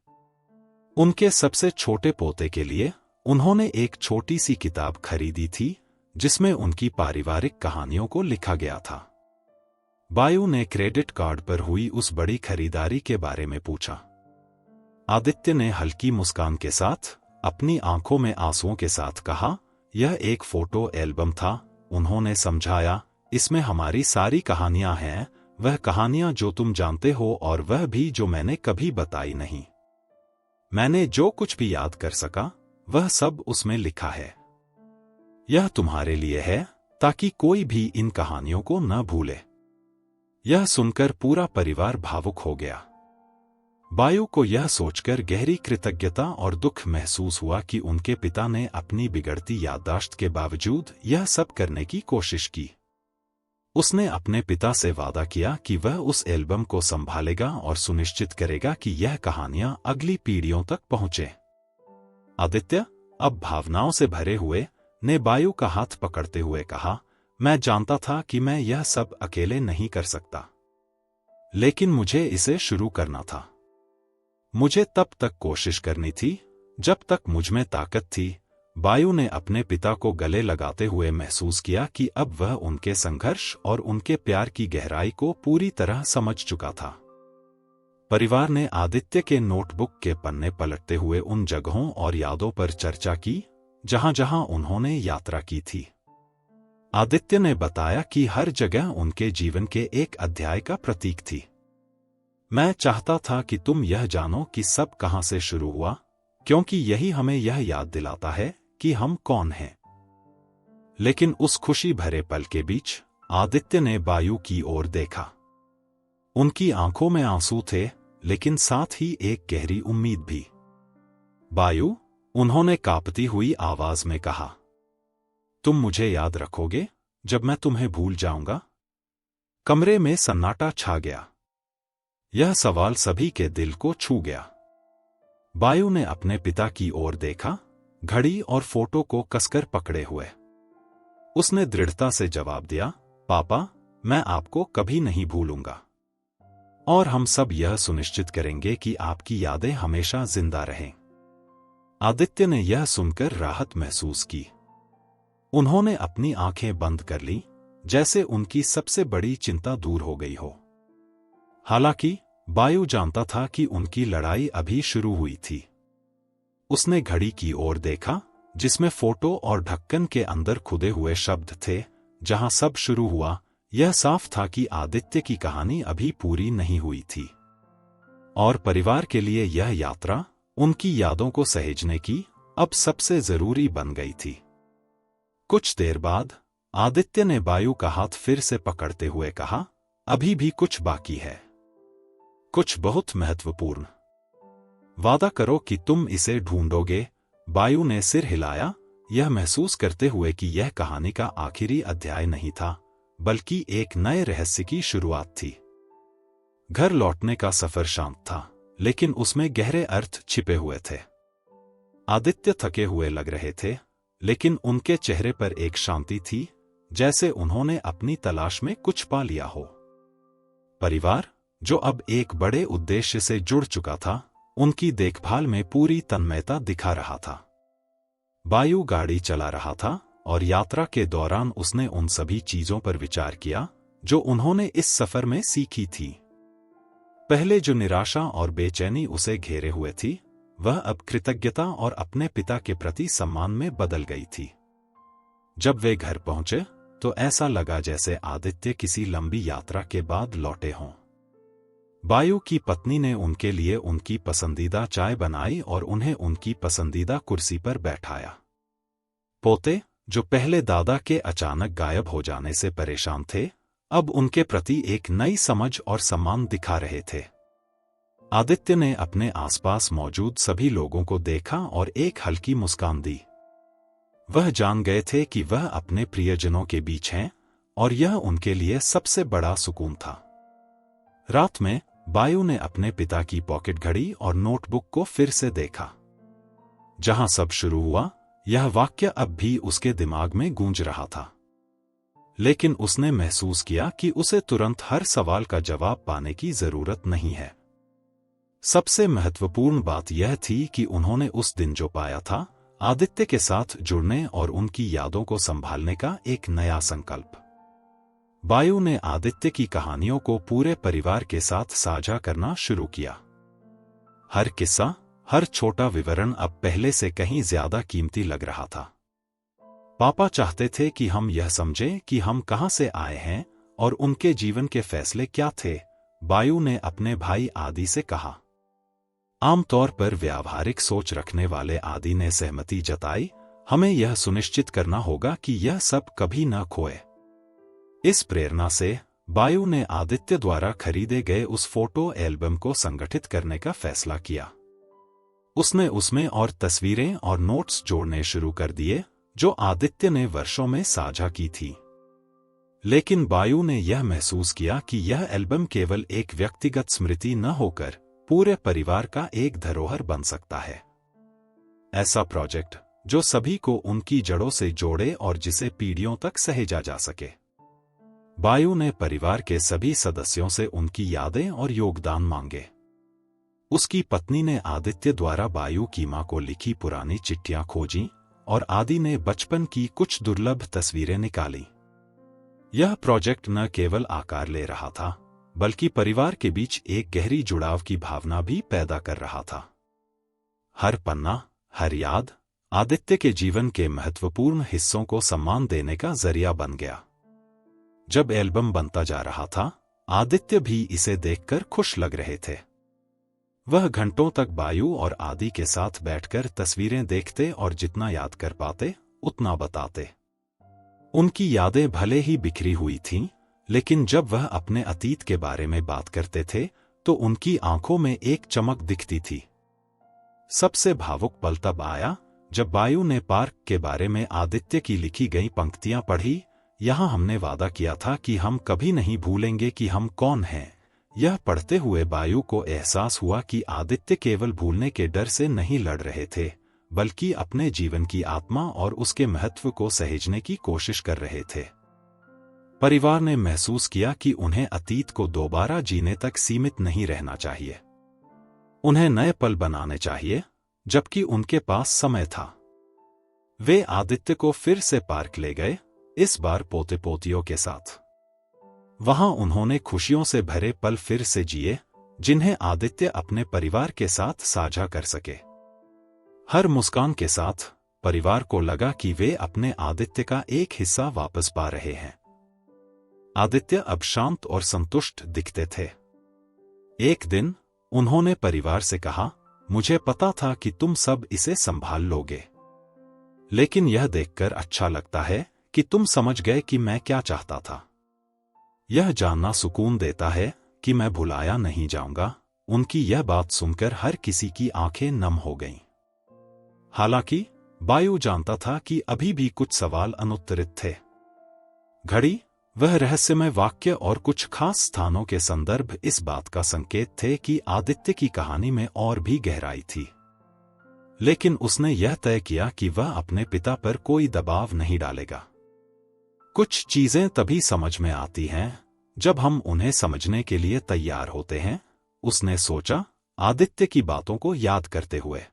उनके सबसे छोटे पोते के लिए उन्होंने एक छोटी सी किताब खरीदी थी, जिसमें उनकी पारिवारिक कहानियों को लिखा गया था। बायू ने क्रेडिट कार्ड पर हुई उस बड़ी खरीदारी के बारे में पूछा। आदित्य ने हल्की मुस्कान के साथ, अपनी आंखों में आंसुओं के साथ कहा, यह एक फोटो एल्बम था। उन्होंने समझाया, इसमें हमारी सारी कहानियां हैं, वह कहानियां जो तुम जानते हो और वह भी जो मैंने कभी बताई नहीं। मैंने जो कुछ भी याद कर सका, वह सब उसमें लिखा है। यह तुम्हारे लिए है, ताकि कोई भी इन कहानियों को न भूले। यह सुनकर पूरा परिवार भावुक हो गया। बायू को यह सोचकर गहरी कृतज्ञता और दुख महसूस हुआ कि उनके पिता ने अपनी बिगड़ती याददाश्त के बावजूद यह सब करने की कोशिश की। उसने अपने पिता से वादा किया कि वह उस एल्बम को संभालेगा और सुनिश्चित करेगा कि यह कहानियां अगली पीढ़ियों तक पहुंचे। आदित्य, अब भावनाओं से भरे हुए, ने बायू का हाथ पकड़ते हुए कहा, मैं जानता था कि मैं यह सब अकेले नहीं कर सकता, लेकिन मुझे इसे शुरू करना था। मुझे तब तक कोशिश करनी थी जब तक मुझमें ताकत थी। बायू ने अपने पिता को गले लगाते हुए महसूस किया कि अब वह उनके संघर्ष और उनके प्यार की गहराई को पूरी तरह समझ चुका था। परिवार ने आदित्य के नोटबुक के पन्ने पलटते हुए उन जगहों और यादों पर चर्चा की, जहां-जहां उन्होंने यात्रा की थी। आदित्य ने बताया कि हर जगह उनके जीवन के एक अध्याय का प्रतीक थी। मैं चाहता था कि तुम यह जानो कि सब कहां से शुरू हुआ, क्योंकि यही हमें यह याद दिलाता है कि हम कौन हैं। लेकिन उस खुशी भरे पल के बीच आदित्य ने बायु की ओर देखा। उनकी आंखों में आंसू थे, लेकिन साथ ही एक गहरी उम्मीद भी। बायु, उन्होंने कांपती हुई आवाज में कहा, तुम मुझे याद रखोगे जब मैं तुम्हें भूल जाऊंगा? कमरे में सन्नाटा छा गया। यह सवाल सभी के दिल को छू गया। बायु ने अपने पिता की ओर देखा, घड़ी और फोटो को कसकर पकड़े हुए। उसने दृढ़ता से जवाब दिया, पापा, मैं आपको कभी नहीं भूलूंगा। और हम सब यह सुनिश्चित करेंगे कि आपकी यादें हमेशा जिंदा रहें। आदित्य ने यह सुनकर राहत महसूस की। उन्होंने अपनी आंखें बंद कर ली, जैसे उनकी सबसे बड़ी चिंता दूर हो गई हो। हालांकि बायु जानता था कि उनकी लड़ाई अभी शुरू हुई थी। उसने घड़ी की ओर देखा, जिसमें फोटो और ढक्कन के अंदर खुदे हुए शब्द थे। जहां सब शुरू हुआ, यह साफ था कि आदित्य की कहानी अभी पूरी नहीं हुई थी। और परिवार के लिए यह यात्रा, उनकी यादों को सहेजने की, अब सबसे जरूरी बन गई थी। कुछ देर बाद आदित्य ने बायु का हाथ फिर से पकड़ते हुए कहा, अभी भी कुछ बाकी है, कुछ बहुत महत्वपूर्ण। वादा करो कि तुम इसे ढूंढोगे। बायु ने सिर हिलाया, यह महसूस करते हुए कि यह कहानी का आखिरी अध्याय नहीं था, बल्कि एक नए रहस्य की शुरुआत थी। घर लौटने का सफर शांत था, लेकिन उसमें गहरे अर्थ छिपे हुए थे। आदित्य थके हुए लग रहे थे, लेकिन उनके चेहरे पर एक शांति थी, जैसे उन्होंने अपनी तलाश में कुछ पा लिया हो। परिवार, जो अब एक बड़े उद्देश्य से जुड़ चुका था, उनकी देखभाल में पूरी तन्मयता दिखा रहा था। बायु गाड़ी चला रहा था, और यात्रा के दौरान उसने उन सभी चीजों पर विचार किया जो उन्होंने इस सफर में सीखी थी। पहले जो निराशा और बेचैनी उसे घेरे हुए थी, वह अब कृतज्ञता और अपने पिता के प्रति सम्मान में बदल गई थी। जब वे घर पहुंचे, तो ऐसा लगा जैसे आदित्य किसी लंबी यात्रा के बाद लौटे हों। बायु की पत्नी ने उनके लिए उनकी पसंदीदा चाय बनाई और उन्हें उनकी पसंदीदा कुर्सी पर बैठाया। पोते, जो पहले दादा के अचानक गायब हो जाने से परेशान थे, अब उनके प्रति एक नई समझ और सम्मान दिखा रहे थे। आदित्य ने अपने आसपास मौजूद सभी लोगों को देखा और एक हल्की मुस्कान दी। वह जान गए थे कि वह अपने प्रियजनों के बीच हैं, और यह उनके लिए सबसे बड़ा सुकून था। रात में बायु ने अपने पिता की पॉकेट घड़ी और नोटबुक को फिर से देखा। जहां सब शुरू हुआ, यह वाक्य अब भी उसके दिमाग में गूंज रहा था। लेकिन उसने महसूस किया कि उसे तुरंत हर सवाल का जवाब पाने की जरूरत नहीं है। सबसे महत्वपूर्ण बात यह थी कि उन्होंने उस दिन जो पाया था, आदित्य के साथ जुड़ने और उनकी यादों को संभालने का एक नया संकल्प। बायु ने आदित्य की कहानियों को पूरे परिवार के साथ साझा करना शुरू किया। हर किस्सा, हर छोटा विवरण अब पहले से कहीं ज्यादा कीमती लग रहा था। पापा चाहते थे कि हम यह समझें कि हम कहां से आए हैं और उनके जीवन के फैसले क्या थे, बायु ने अपने भाई आदि से कहा। आमतौर पर व्यावहारिक सोच रखने वाले आदि ने सहमति जताई, हमें यह सुनिश्चित करना होगा कि यह सब कभी न खोए। इस प्रेरणा से बायु ने आदित्य द्वारा खरीदे गए उस फोटो एल्बम को संगठित करने का फैसला किया। उसने उसमें और तस्वीरें और नोट्स जोड़ने शुरू कर दिए जो आदित्य ने वर्षों में साझा की थी। लेकिन बायु ने यह महसूस किया कि यह एल्बम केवल एक व्यक्तिगत स्मृति न होकर पूरे परिवार का एक धरोहर बन सकता है। ऐसा प्रोजेक्ट जो सभी को उनकी जड़ों से जोड़े और जिसे पीढ़ियों तक सहेजा जा सके। बायु ने परिवार के सभी सदस्यों से उनकी यादें और योगदान मांगे। उसकी पत्नी ने आदित्य द्वारा बायु की मां को लिखी पुरानी चिट्ठियां खोजीं और आदि ने बचपन की कुछ दुर्लभ तस्वीरें निकाली। यह प्रोजेक्ट न केवल आकार ले रहा था, बल्कि परिवार के बीच एक गहरी जुड़ाव की भावना भी पैदा कर रहा था। हर पन्ना, हर याद, आदित्य के जीवन के महत्वपूर्ण हिस्सों को सम्मान देने का जरिया बन गया। जब एल्बम बनता जा रहा था, आदित्य भी इसे देखकर खुश लग रहे थे। वह घंटों तक बायु और आदि के साथ बैठकर तस्वीरें देखते और जितना याद कर पाते उतना बताते। उनकी यादें भले ही बिखरी हुई थीं, लेकिन जब वह अपने अतीत के बारे में बात करते थे तो उनकी आंखों में एक चमक दिखती थी। सबसे भावुक पल तब आया जब बायु ने पार्क के बारे में आदित्य की लिखी गई पंक्तियां पढ़ी। यहाँ हमने वादा किया था कि हम कभी नहीं भूलेंगे कि हम कौन हैं। यह पढ़ते हुए बायु को एहसास हुआ कि आदित्य केवल भूलने के डर से नहीं लड़ रहे थे, बल्कि अपने जीवन की आत्मा और उसके महत्व को सहेजने की कोशिश कर रहे थे। परिवार ने महसूस किया कि उन्हें अतीत को दोबारा जीने तक सीमित नहीं रहना चाहिए। उन्हें नए पल बनाने चाहिए, जबकि उनके पास समय था। वे आदित्य को फिर से पार्क ले गए, इस बार पोते पोतियों के साथ। वहां उन्होंने खुशियों से भरे पल फिर से जिए, जिन्हें आदित्य अपने परिवार के साथ साझा कर सके। हर मुस्कान के साथ परिवार को लगा कि वे अपने आदित्य का एक हिस्सा वापस पा रहे हैं। आदित्य अब शांत और संतुष्ट दिखते थे। एक दिन उन्होंने परिवार से कहा, मुझे पता था कि तुम सब इसे संभाल लोगे, लेकिन यह देखकर अच्छा लगता है कि तुम समझ गए कि मैं क्या चाहता था। यह जानना सुकून देता है कि मैं भुलाया नहीं जाऊंगा। उनकी यह बात सुनकर हर किसी की आंखें नम हो गईं। हालांकि बायु जानता था कि अभी भी कुछ सवाल अनुत्तरित थे। घड़ी, वह रहस्यमय वाक्य और कुछ खास स्थानों के संदर्भ इस बात का संकेत थे कि आदित्य की कहानी में और भी गहराई थी। लेकिन उसने यह तय किया कि वह अपने पिता पर कोई दबाव नहीं डालेगा। कुछ चीजें तभी समझ में आती हैं जब हम उन्हें समझने के लिए तैयार होते हैं, उसने सोचा, आदित्य की बातों को याद करते हुए।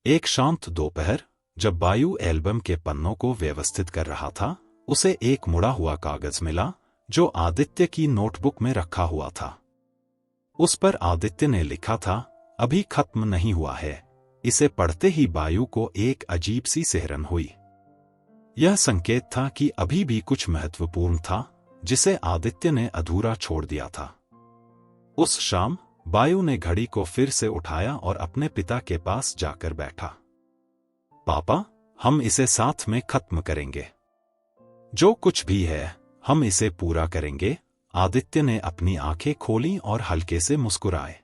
एक शांत दोपहर, जब बायु एल्बम के पन्नों को व्यवस्थित कर रहा था, उसे एक मुड़ा हुआ कागज मिला जो आदित्य की नोटबुक में रखा हुआ था। उस पर आदित्य ने लिखा था, अभी खत्म नहीं हुआ है। इसे पढ़ते ही बायु को एक अजीब सी सिहरन हुई। यह संकेत था कि अभी भी कुछ महत्वपूर्ण था जिसे आदित्य ने अधूरा छोड़ दिया था। उस शाम बायु ने घड़ी को फिर से उठाया और अपने पिता के पास जाकर बैठा। पापा, हम इसे साथ में खत्म करेंगे। जो कुछ भी है, हम इसे पूरा करेंगे। आदित्य ने अपनी आंखें खोलीं और हल्के से मुस्कुराए।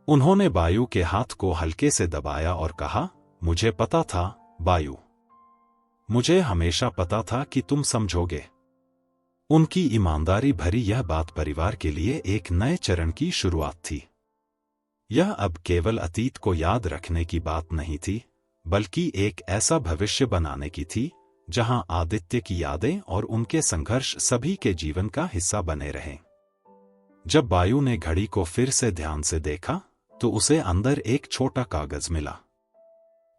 उन्होंने बायु के हाथ को हल्के से दबाया और कहा, मुझे पता था बायु, मुझे हमेशा पता था कि तुम समझोगे। उनकी ईमानदारी भरी यह बात परिवार के लिए एक नए चरण की शुरुआत थी। यह अब केवल अतीत को याद रखने की बात नहीं थी, बल्कि एक ऐसा भविष्य बनाने की थी जहां आदित्य की यादें और उनके संघर्ष सभी के जीवन का हिस्सा बने रहें। जब बायु ने घड़ी को फिर से ध्यान से देखा तो उसे अंदर एक छोटा कागज मिला।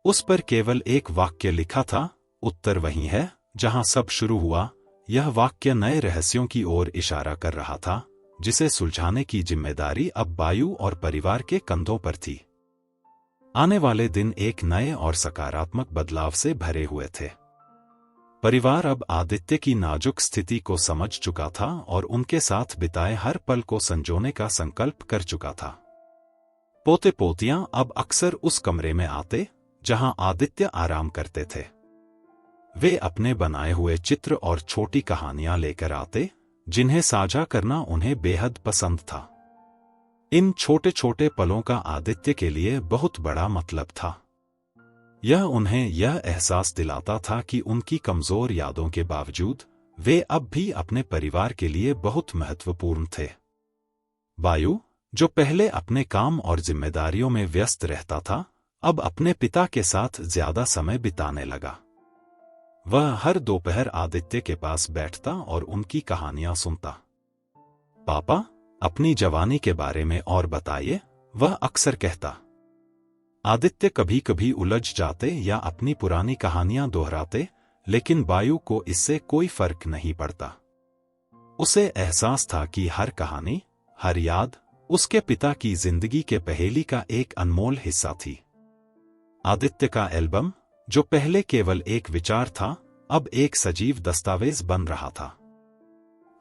उस पर केवल एक वाक्य लिखा था, उत्तर वही है जहां सब शुरू हुआ। यह वाक्य नए रहस्यों की ओर इशारा कर रहा था, जिसे सुलझाने की जिम्मेदारी अब बायु और परिवार के कंधों पर थी। आने वाले दिन एक नए और सकारात्मक बदलाव से भरे हुए थे। परिवार अब आदित्य की नाजुक स्थिति को समझ चुका था और उनके साथ बिताए हर पल को संजोने का संकल्प कर चुका था। पोते पोतियां अब अक्सर उस कमरे में आते जहां आदित्य आराम करते थे। वे अपने बनाए हुए चित्र और छोटी कहानियां लेकर आते, जिन्हें साझा करना उन्हें बेहद पसंद था। इन छोटे छोटे पलों का आदित्य के लिए बहुत बड़ा मतलब था। यह उन्हें यह एहसास दिलाता था कि उनकी कमजोर यादों के बावजूद वे अब भी अपने परिवार के लिए बहुत महत्वपूर्ण थे। बायु, जो पहले अपने काम और जिम्मेदारियों में व्यस्त रहता था, अब अपने पिता के साथ ज्यादा समय बिताने लगा। वह हर दोपहर आदित्य के पास बैठता और उनकी कहानियां सुनता। पापा, अपनी जवानी के बारे में और बताइए, वह अक्सर कहता। आदित्य कभी कभी उलझ जाते या अपनी पुरानी कहानियां दोहराते, लेकिन बायु को इससे कोई फर्क नहीं पड़ता। उसे एहसास था कि हर कहानी, हर याद उसके पिता की जिंदगी के पहेली का एक अनमोल हिस्सा थी। आदित्य का एल्बम, जो पहले केवल एक विचार था, अब एक सजीव दस्तावेज बन रहा था।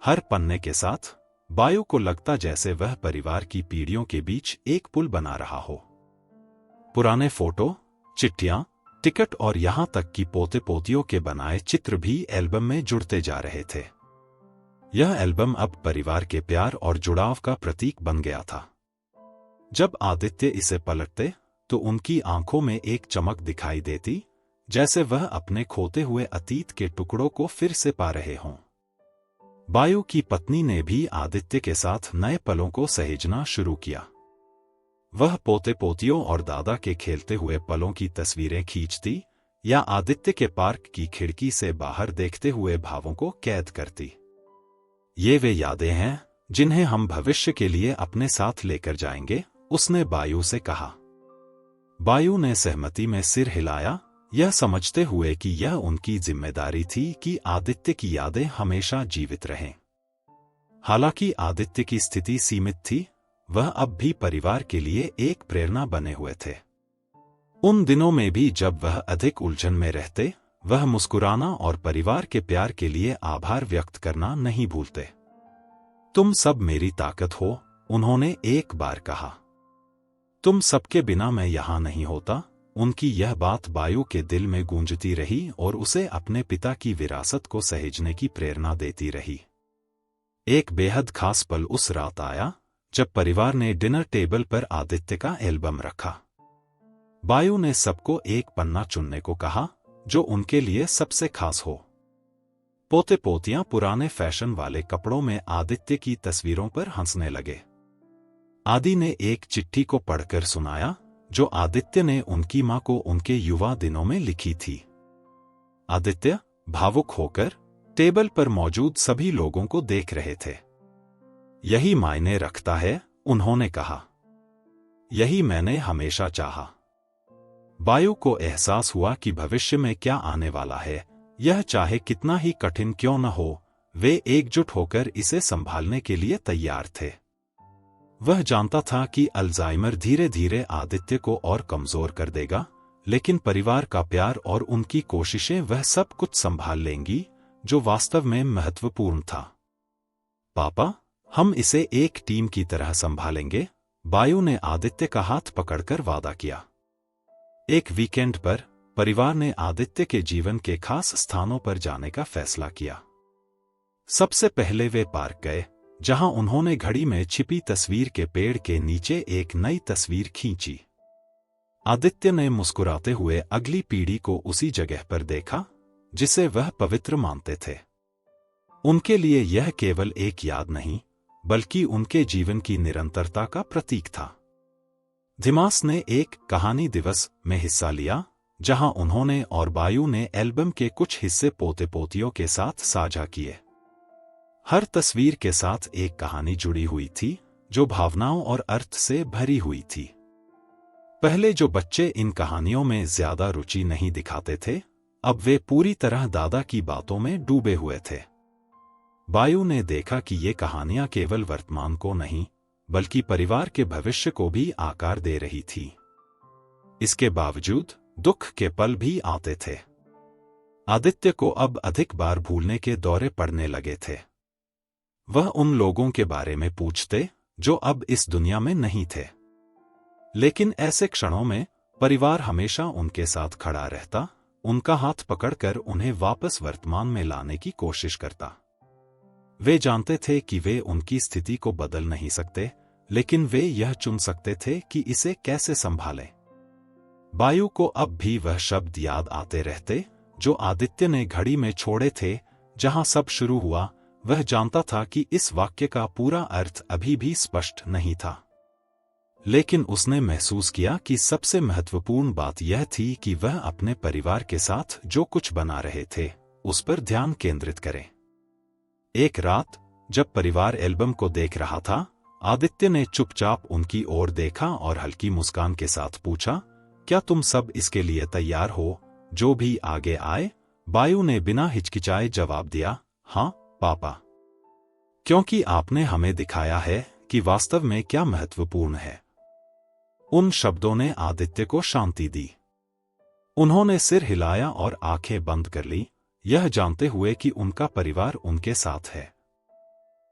हर पन्ने के साथ बायू को लगता जैसे वह परिवार की पीढ़ियों के बीच एक पुल बना रहा हो। पुराने फोटो, चिट्ठियां, टिकट और यहां तक कि पोते पोतियों के बनाए चित्र भी एल्बम में जुड़ते जा रहे थे। यह एल्बम अब परिवार के प्यार और जुड़ाव का प्रतीक बन गया था। जब आदित्य इसे पलटते तो उनकी आंखों में एक चमक दिखाई देती, जैसे वह अपने खोते हुए अतीत के टुकड़ों को फिर से पा रहे हों। बायू की पत्नी ने भी आदित्य के साथ नए पलों को सहेजना शुरू किया। वह पोते पोतियों और दादा के खेलते हुए पलों की तस्वीरें खींचती या आदित्य के पार्क की खिड़की से बाहर देखते हुए भावों को कैद करती। ये वे यादें हैं जिन्हें हम भविष्य के लिए अपने साथ लेकर जाएंगे, उसने बायू से कहा। बायू ने सहमति में सिर हिलाया, यह समझते हुए कि यह उनकी जिम्मेदारी थी कि आदित्य की यादें हमेशा जीवित रहें। हालांकि आदित्य की स्थिति सीमित थी, वह अब भी परिवार के लिए एक प्रेरणा बने हुए थे। उन दिनों में भी जब वह अधिक उलझन में रहते, वह मुस्कुराना और परिवार के प्यार के लिए आभार व्यक्त करना नहीं भूलते। तुम सब मेरी ताकत हो, उन्होंने एक बार कहा। तुम सबके बिना मैं यहां नहीं होता। उनकी यह बात बायू के दिल में गूंजती रही और उसे अपने पिता की विरासत को सहेजने की प्रेरणा देती रही। एक बेहद खास पल उस रात आया जब परिवार ने डिनर टेबल पर आदित्य का एल्बम रखा। बायू ने सबको एक पन्ना चुनने को कहा जो उनके लिए सबसे खास हो। पोते पोतियां पुराने फैशन वाले कपड़ों में आदित्य की तस्वीरों पर हंसने लगे। आदि ने एक चिट्ठी को पढ़कर सुनाया जो आदित्य ने उनकी मां को उनके युवा दिनों में लिखी थी। आदित्य भावुक होकर टेबल पर मौजूद सभी लोगों को देख रहे थे। यही मायने रखता है, उन्होंने कहा। यही मैंने हमेशा चाहा। बायू को एहसास हुआ कि भविष्य में क्या आने वाला है, यह चाहे कितना ही कठिन क्यों न हो, वे एकजुट होकर इसे संभालने के लिए तैयार थे। वह जानता था कि अल्जाइमर धीरे धीरे आदित्य को और कमजोर कर देगा, लेकिन परिवार का प्यार और उनकी कोशिशें वह सब कुछ संभाल लेंगी जो वास्तव में महत्वपूर्ण था। पापा, हम इसे एक टीम की तरह संभालेंगे, बायू ने आदित्य का हाथ पकड़कर वादा किया। एक वीकेंड पर परिवार ने आदित्य के जीवन के खास स्थानों पर जाने का फैसला किया। सबसे पहले वे पार्क गए, जहां उन्होंने घड़ी में छिपी तस्वीर के पेड़ के नीचे एक नई तस्वीर खींची। आदित्य ने मुस्कुराते हुए अगली पीढ़ी को उसी जगह पर देखा जिसे वह पवित्र मानते थे। उनके लिए यह केवल एक याद नहीं, बल्कि उनके जीवन की निरंतरता का प्रतीक था। दिमास ने एक कहानी दिवस में हिस्सा लिया, जहां उन्होंने और बायू ने एल्बम के कुछ हिस्से पोते पोतियों के साथ साझा किए। हर तस्वीर के साथ एक कहानी जुड़ी हुई थी जो भावनाओं और अर्थ से भरी हुई थी। पहले जो बच्चे इन कहानियों में ज्यादा रुचि नहीं दिखाते थे, अब वे पूरी तरह दादा की बातों में डूबे हुए थे। बायू ने देखा कि ये कहानियां केवल वर्तमान को नहीं, बल्कि परिवार के भविष्य को भी आकार दे रही थी। इसके बावजूद दुख के पल भी आते थे। आदित्य को अब अधिक बार भूलने के दौरे पड़ने लगे थे। वह उन लोगों के बारे में पूछते जो अब इस दुनिया में नहीं थे। लेकिन ऐसे क्षणों में परिवार हमेशा उनके साथ खड़ा रहता, उनका हाथ पकड़कर उन्हें वापस वर्तमान में लाने की कोशिश करता। वे जानते थे कि वे उनकी स्थिति को बदल नहीं सकते, लेकिन वे यह चुन सकते थे कि इसे कैसे संभालें। बायू को अब भी वह शब्द याद आते रहते जो आदित्य ने घड़ी में छोड़े थे, जहां सब शुरू हुआ। वह जानता था कि इस वाक्य का पूरा अर्थ अभी भी स्पष्ट नहीं था, लेकिन उसने महसूस किया कि सबसे महत्वपूर्ण बात यह थी कि वह अपने परिवार के साथ जो कुछ बना रहे थे उस पर ध्यान केंद्रित करे। एक रात जब परिवार एल्बम को देख रहा था, आदित्य ने चुपचाप उनकी ओर देखा और हल्की मुस्कान के साथ पूछा, क्या तुम सब इसके लिए तैयार हो, जो भी आगे आए? बायू ने बिना हिचकिचाए जवाब दिया, हाँ पापा, क्योंकि आपने हमें दिखाया है कि वास्तव में क्या महत्वपूर्ण है। उन शब्दों ने आदित्य को शांति दी। उन्होंने सिर हिलाया और आंखें बंद कर ली, यह जानते हुए कि उनका परिवार उनके साथ है।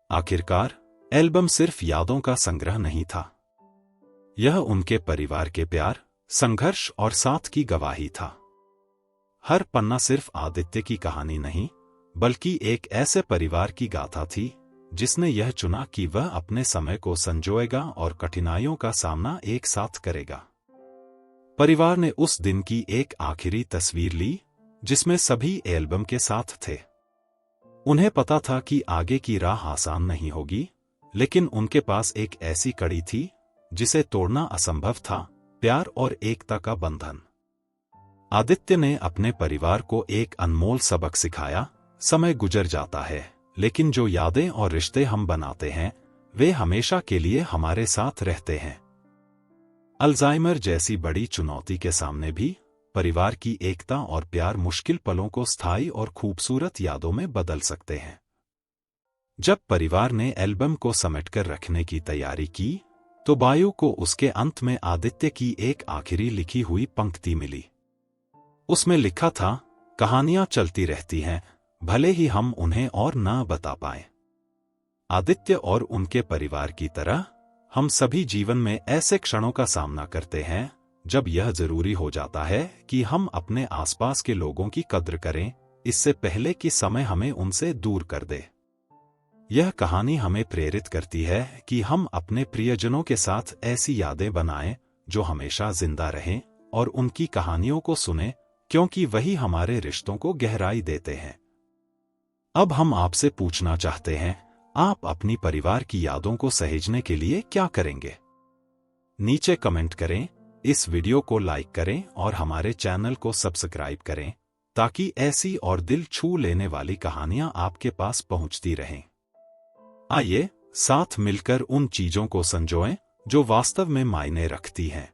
आखिरकार एल्बम सिर्फ यादों का संग्रह नहीं था, यह उनके परिवार के प्यार, संघर्ष और साथ की गवाही था। हर पन्ना सिर्फ आदित्य की कहानी नहीं, बल्कि एक ऐसे परिवार की गाथा थी जिसने यह चुना कि वह अपने समय को संजोएगा और कठिनाइयों का सामना एक साथ करेगा। परिवार ने उस दिन की एक आखिरी तस्वीर ली जिसमें सभी एल्बम के साथ थे। उन्हें पता था कि आगे की राह आसान नहीं होगी, लेकिन उनके पास एक ऐसी कड़ी थी जिसे तोड़ना असंभव था, प्यार और एकता का बंधन। आदित्य ने अपने परिवार को एक अनमोल सबक सिखाया, समय गुजर जाता है, लेकिन जो यादें और रिश्ते हम बनाते हैं वे हमेशा के लिए हमारे साथ रहते हैं। अल्जाइमर जैसी बड़ी चुनौती के सामने भी परिवार की एकता और प्यार मुश्किल पलों को स्थायी और खूबसूरत यादों में बदल सकते हैं। जब परिवार ने एल्बम को समेटकर रखने की तैयारी की, तो बायु को उसके अंत में आदित्य की एक आखिरी लिखी हुई पंक्ति मिली। उसमें लिखा था, कहानियां चलती रहती हैं, भले ही हम उन्हें और ना बता पाएं। आदित्य और उनके परिवार की तरह हम सभी जीवन में ऐसे क्षणों का सामना करते हैं जब यह जरूरी हो जाता है कि हम अपने आसपास के लोगों की कद्र करें, इससे पहले कि समय हमें उनसे दूर कर दे। यह कहानी हमें प्रेरित करती है कि हम अपने प्रियजनों के साथ ऐसी यादें बनाएं जो हमेशा जिंदा रहें और उनकी कहानियों को सुनें, क्योंकि वही हमारे रिश्तों को गहराई देते हैं। अब हम आपसे पूछना चाहते हैं, आप अपनी परिवार की यादों को सहेजने के लिए क्या करेंगे? नीचे कमेंट करें, इस वीडियो को लाइक करें और हमारे चैनल को सब्सक्राइब करें ताकि ऐसी और दिल छू लेने वाली कहानियां आपके पास पहुंचती रहें। आइए साथ मिलकर उन चीजों को संजोएं जो वास्तव में मायने रखती हैं।